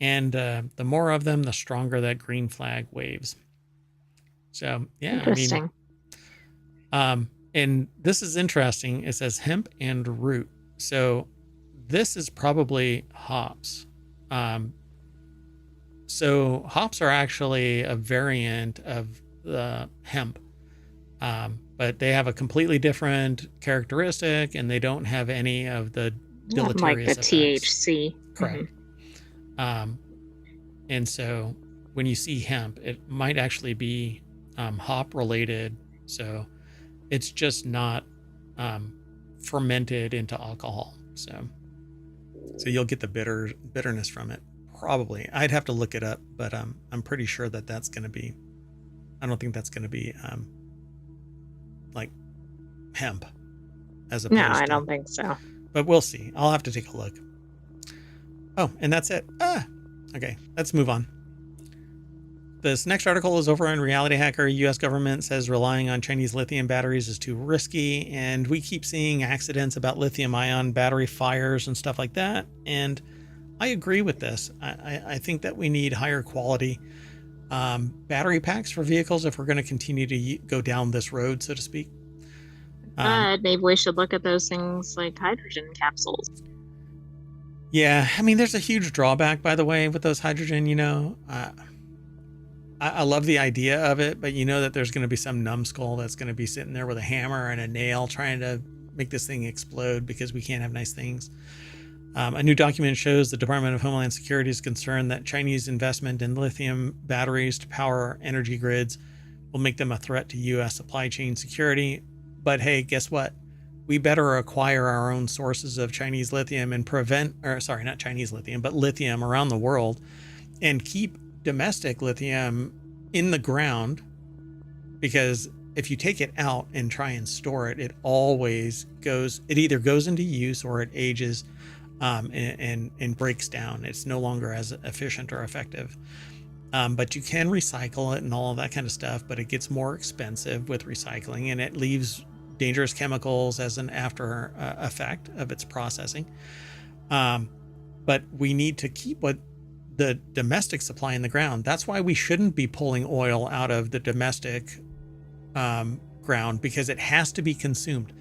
And the more of them, the stronger that green flag waves. So, yeah, Interesting. and this is interesting. It says hemp and root. So this is probably hops. So hops are actually a variant of the hemp, but they have a completely different characteristic and they don't have any of the deleterious like the effects. THC. Correct. And so when you see hemp, it might actually be hop related. So it's just not fermented into alcohol. So you'll get the bitterness from it. Probably. I'd have to look it up, but I'm pretty sure that that's going to be, I don't think that's going to be like hemp as opposed No, I to, don't think so. but we'll see. I'll have to take a look. Oh, and that's it. Okay, let's move on. This next article is over on Reality Hacker. U.S. government says relying on Chinese lithium batteries is too risky, and we keep seeing accidents about lithium-ion battery fires and stuff like that. And I agree with this. I think that we need higher quality battery packs for vehicles if we're going to continue to go down this road, so to speak. But maybe we should look at those things like hydrogen capsules. Yeah, I mean, there's a huge drawback, by the way, with those hydrogen, you know. I love the idea of it, but you know that there's going to be some numbskull that's going to be sitting there with a hammer and a nail trying to make this thing explode because we can't have nice things. A new document shows the Department of Homeland Security is concerned that Chinese investment in lithium batteries to power energy grids will make them a threat to U.S. supply chain security. But hey, guess what? We better acquire our own sources of Chinese lithium and not Chinese lithium, but lithium around the world, and keep domestic lithium in the ground, because if you take it out and try and store it, it either goes into use or it ages and breaks down. It's no longer as efficient or effective. But you can recycle it and all of that kind of stuff, but it gets more expensive with recycling, and it leaves dangerous chemicals as an after effect of its processing. But we need to keep the domestic supply in the ground. That's why we shouldn't be pulling oil out of the domestic ground, because it has to be consumed.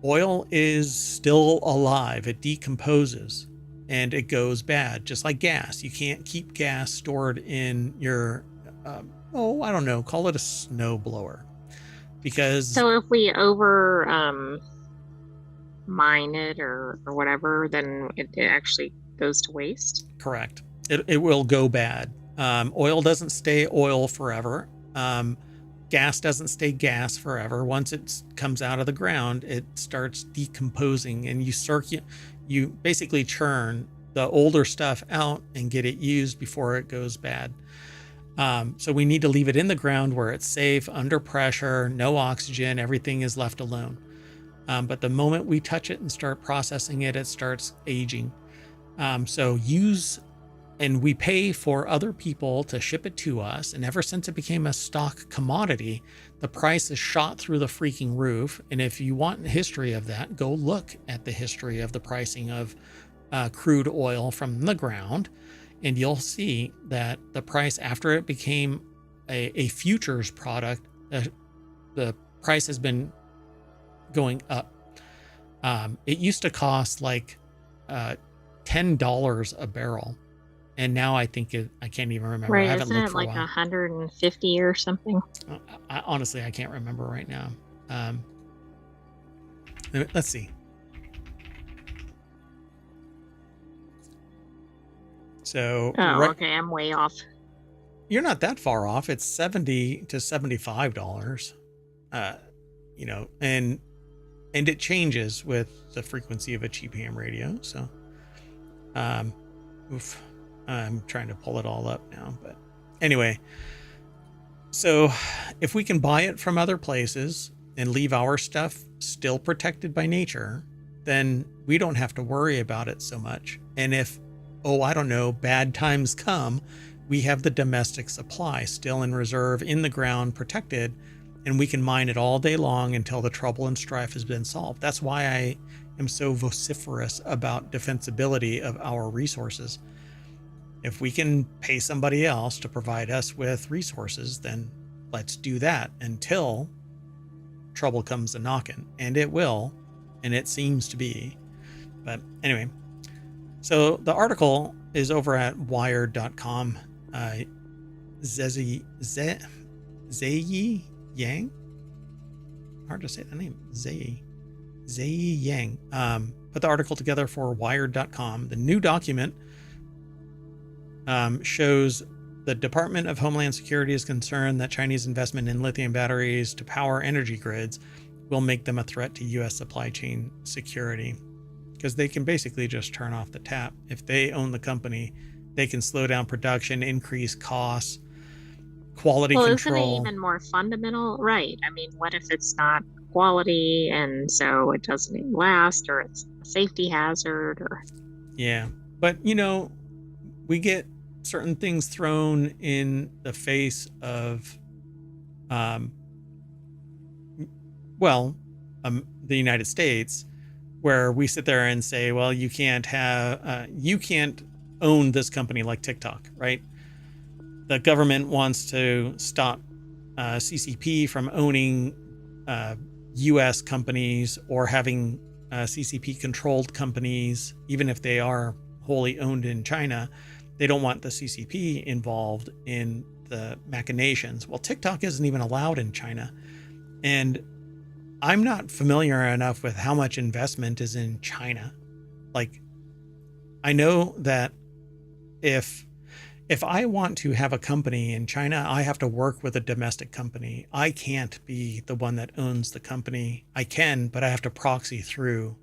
Oil is still alive. It decomposes and it goes bad, just like gas. You can't keep gas stored in your, I don't know, call it a snow blower. Because so if we over mine it or whatever, then it actually goes to waste. Correct. It will go bad. Oil doesn't stay oil forever. Gas doesn't stay gas forever. Once it comes out of the ground, it starts decomposing, and you basically churn the older stuff out and get it used before it goes bad. So we need to leave it in the ground where it's safe, under pressure, no oxygen, everything is left alone. But the moment we touch it and start processing it, it starts aging. And we pay for other people to ship it to us. And ever since it became a stock commodity, the price is shot through the freaking roof. And if you want a history of that, go look at the history of the pricing of crude oil from the ground. And you'll see that the price, after it became a futures product, the price has been going up. It used to cost like $10 a barrel. And now I think I can't even remember. Right, I haven't isn't looked it for a like while. 150 or something? Honestly, I can't remember right now. Let's see. So, okay, I'm way off. You're not that far off. It's $70 to $75. And it changes with the frequency of a cheap ham radio. So, I'm trying to pull it all up now, but anyway. So if we can buy it from other places and leave our stuff still protected by nature, then we don't have to worry about it so much. And if, bad times come, we have the domestic supply still in reserve in the ground, protected, and we can mine it all day long until the trouble and strife has been solved. That's why I am so vociferous about defensibility of our resources. If we can pay somebody else to provide us with resources, then let's do that until trouble comes a knocking. And it will, and it seems to be. But anyway, so the article is over at wired.com. Zeyi Yang? Hard to say the name. Zeyi Yang. Put the article together for wired.com. The new document shows the Department of Homeland Security is concerned that Chinese investment in lithium batteries to power energy grids will make them a threat to U.S. supply chain security. because they can basically just turn off the tap. If they own the company, they can slow down production, increase costs, quality Well, isn't it control. even more fundamental? Right. I mean, what if it's not quality and so it doesn't even last, or it's a safety hazard, or Yeah. But, you know, we get certain things thrown in the face of, um, well, the United States, where we sit there and say, well, you can't own this company like TikTok, right? The government wants to stop CCP from owning US companies or having CCP controlled companies, even if they are wholly owned in China. They don't want the CCP involved in the machinations. Well, TikTok isn't even allowed in China. And I'm not familiar enough with how much investment is in China. Like, I know that if I want to have a company in China, I have to work with a domestic company. I can't be the one that owns the company. I can, but I have to proxy through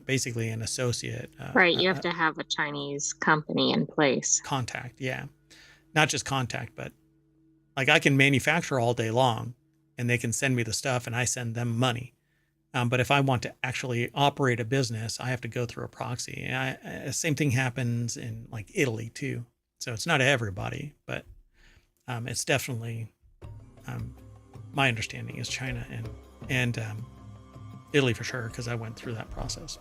basically an associate. right? You have to have a Chinese company in place. Contact, yeah. Not just contact, but like I can manufacture all day long and they can send me the stuff and I send them money. But if I want to actually operate a business, I have to go through a proxy. And same thing happens in like Italy too. So it's not everybody, but it's definitely my understanding is China and Italy for sure, because I went through that process.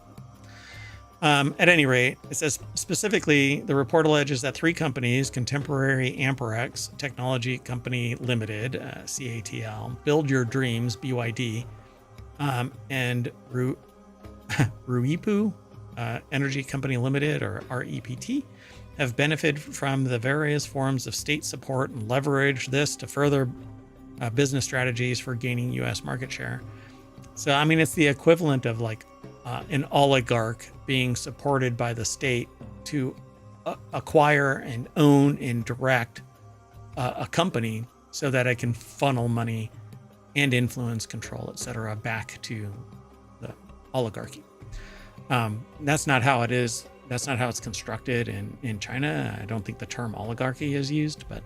At any rate, it says specifically the report alleges that 3 companies, Contemporary Amperex Technology Company Limited, CATL, Build Your Dreams, BYD, and Ruipu Energy Company Limited, or REPT, have benefited from the various forms of state support and leverage this to further business strategies for gaining U.S. market share. So, I mean, it's the equivalent of like an oligarch being supported by the state to acquire and own and direct a company so that it can funnel money and influence, control, etc., back to the oligarchy. That's not how it is. That's not how it's constructed in China. I don't think the term oligarchy is used, but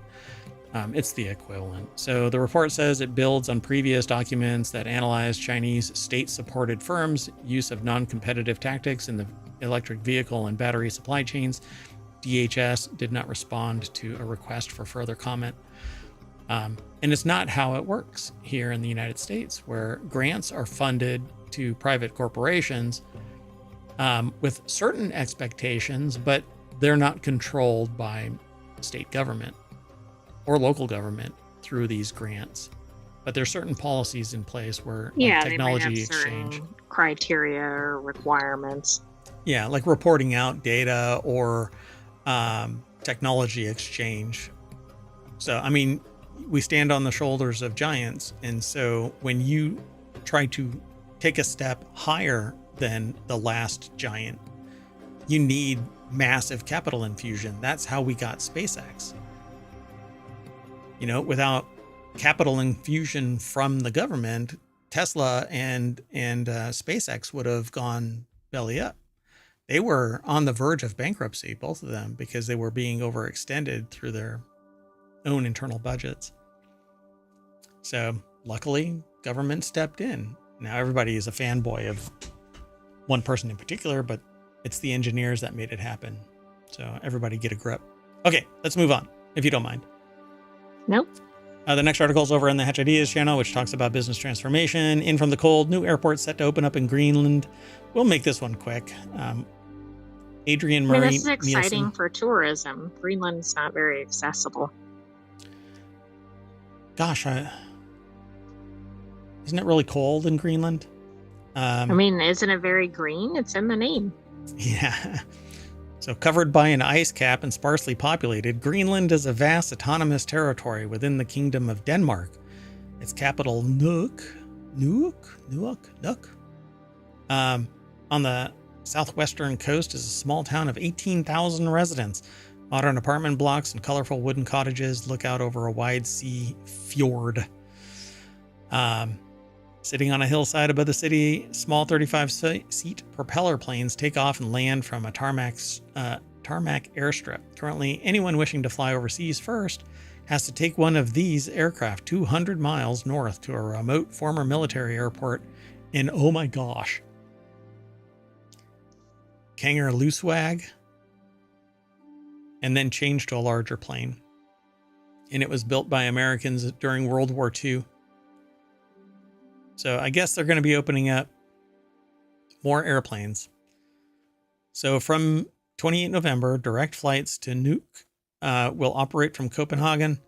it's the equivalent. So the report says it builds on previous documents that analyze Chinese state-supported firms' use of non-competitive tactics in the electric vehicle and battery supply chains. DHS did not respond to a request for further comment. And it's not how it works here in the United States, where grants are funded to private corporations with certain expectations, but they're not controlled by state government or local government through these grants. But there's certain policies in place where technology exchange criteria or requirements. Yeah, like reporting out data or technology exchange. So, I mean, we stand on the shoulders of giants. And so when you try to take a step higher than the last giant, you need massive capital infusion. That's how we got SpaceX. You know, without capital infusion from the government, Tesla and SpaceX would have gone belly up. They were on the verge of bankruptcy, both of them, because they were being overextended through their own internal budgets. So luckily, government stepped in. Now everybody is a fanboy of one person in particular, but it's the engineers that made it happen. So everybody get a grip. Okay, let's move on, if you don't mind. Nope. The next article is over on the Hatch Ideas channel, which talks about business transformation. In from the cold, new airport set to open up in Greenland. We'll make this one quick. Adrian Murray. This is exciting Nielsen. For tourism. Greenland's not very accessible. Gosh, isn't it really cold in Greenland? I mean, isn't it very green? It's in the name. Yeah. So covered by an ice cap and sparsely populated, Greenland is a vast autonomous territory within the Kingdom of Denmark. Its capital, Nuuk. On the southwestern coast is a small town of 18,000 residents. Modern apartment blocks and colorful wooden cottages look out over a wide sea fjord. Sitting on a hillside above the city, small 35-seat propeller planes take off and land from a tarmac airstrip. Currently, anyone wishing to fly overseas first has to take one of these aircraft 200 miles north to a remote former military airport in, oh my gosh, Kangerlussuaq, and then change to a larger plane. And it was built by Americans during World War II. So I guess they're going to be opening up more airplanes. So from 28 November, direct flights to Nuuk will operate from Copenhagen,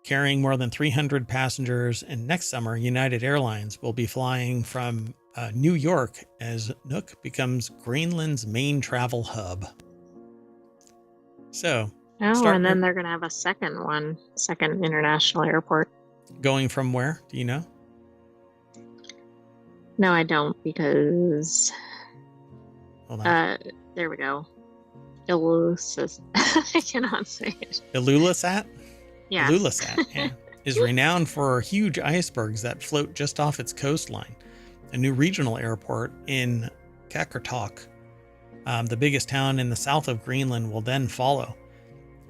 carrying more than 300 passengers. And next summer, United Airlines will be flying from New York as Nuuk becomes Greenland's main travel hub. So, and then they're going to have a second international airport. Going from where? Do you know? No, I don't, because hold on. There we go. Illusus. I cannot say it. Ilulissat? Yeah. Ilulissat, yeah, is renowned for huge icebergs that float just off its coastline. A new regional airport in Qaqortoq, the biggest town in the south of Greenland, will then follow.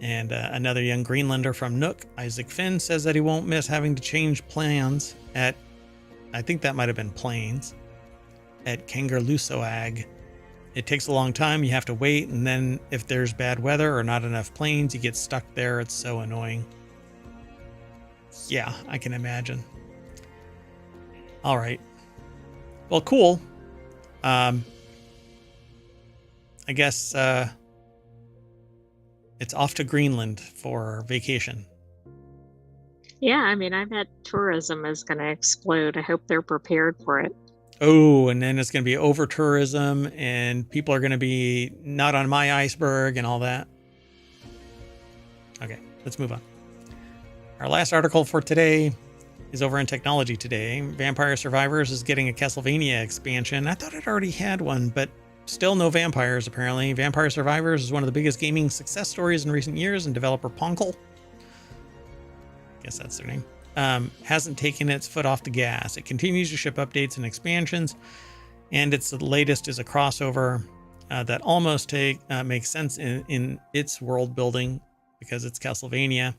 And another young Greenlander from Nuuk, Isaac Finn, says that he won't miss having to change plans at, I think that might have been planes, at Kangerlussuaq. It takes a long time. You have to wait. And then if there's bad weather or not enough planes, you get stuck there. It's so annoying. Yeah, I can imagine. All right. Well, cool. I guess it's off to Greenland for vacation. Yeah, I mean, I bet tourism is going to explode. I hope they're prepared for it. Oh, and then it's going to be over tourism and people are going to be not on my iceberg and all that. Okay, let's move on. Our last article for today is over in Technology Today. Vampire Survivors is getting a Castlevania expansion. I thought it already had one, but still no vampires, apparently. Vampire Survivors is one of the biggest gaming success stories in recent years, and developer Ponkel, I guess that's their name, hasn't taken its foot off the gas. It continues to ship updates and expansions, and its latest is a crossover that almost makes sense in its world building because it's Castlevania.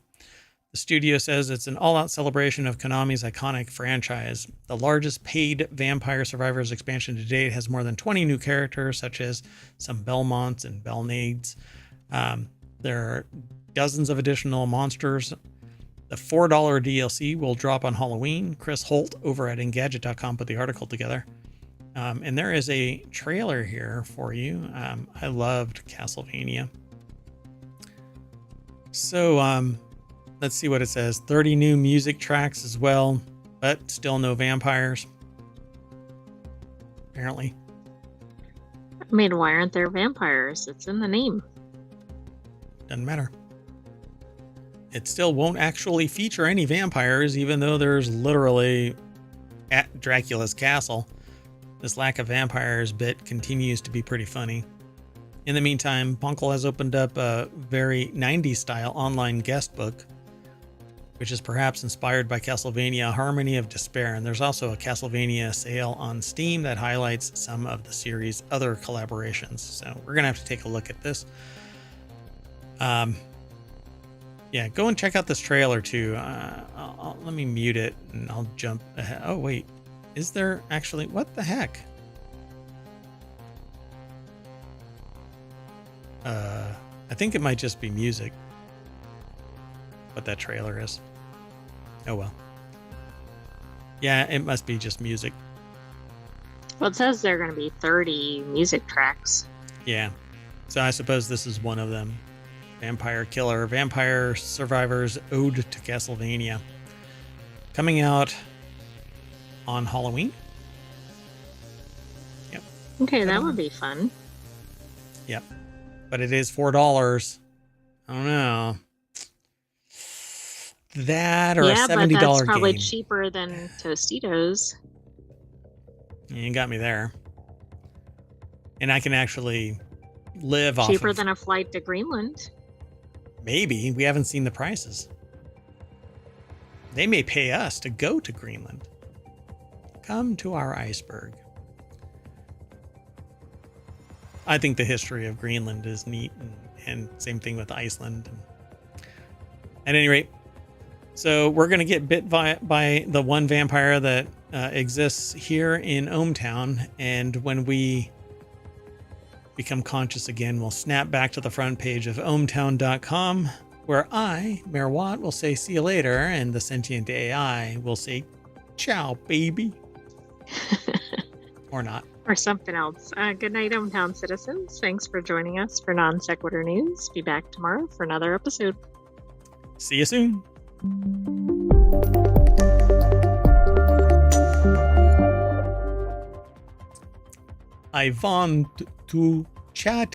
The studio says it's an all-out celebration of Konami's iconic franchise. The largest paid Vampire Survivors expansion to date has more than 20 new characters, such as some Belmonts and Belnades. There are dozens of additional monsters. The $4 DLC will drop on Halloween. Chris Holt over at Engadget.com put the article together. And there is a trailer here for you. I loved Castlevania. So, let's see what it says. 30 new music tracks as well, but still no vampires. Apparently. I mean, why aren't there vampires? It's in the name. Doesn't matter. It still won't actually feature any vampires, even though there's literally at Dracula's castle. This lack of vampires bit continues to be pretty funny. In the meantime, Ponkel has opened up a very 90s style online guest book, which is perhaps inspired by Castlevania Harmony of Despair. And there's also a Castlevania sale on Steam that highlights some of the series' other collaborations. So we're going to have to take a look at this. Yeah, go and check out this trailer too. Let me mute it and I'll jump ahead. Oh, wait. Is there actually... What the heck? I think it might just be music. What that trailer is. Oh well. Yeah, it must be just music. Well, it says there are going to be 30 music tracks. Yeah. So I suppose this is one of them. Vampire Killer, Vampire Survivors Ode to Castlevania. Coming out on Halloween. Yep. Okay, that would be fun. Yep. But it is $4. I don't know. That or a $70 game. Yeah, but that's probably cheaper than Tostitos. You got me there. And I can actually live off cheaper than a flight to Greenland. Maybe. We haven't seen the prices. They may pay us to go to Greenland. Come to our iceberg. I think the history of Greenland is neat, and same thing with Iceland. At any rate, so we're going to get bit by the one vampire that exists here in ohmTown, and when we become conscious again, we'll snap back to the front page of ohmTown.com, where I, Mayor Watt, will say see you later, and the Sentient AI will say ciao, baby. Or not. Or something else. Good night, ohmTown citizens. Thanks for joining us for Non Sequitur News. Be back tomorrow for another episode. See you soon. I want to chat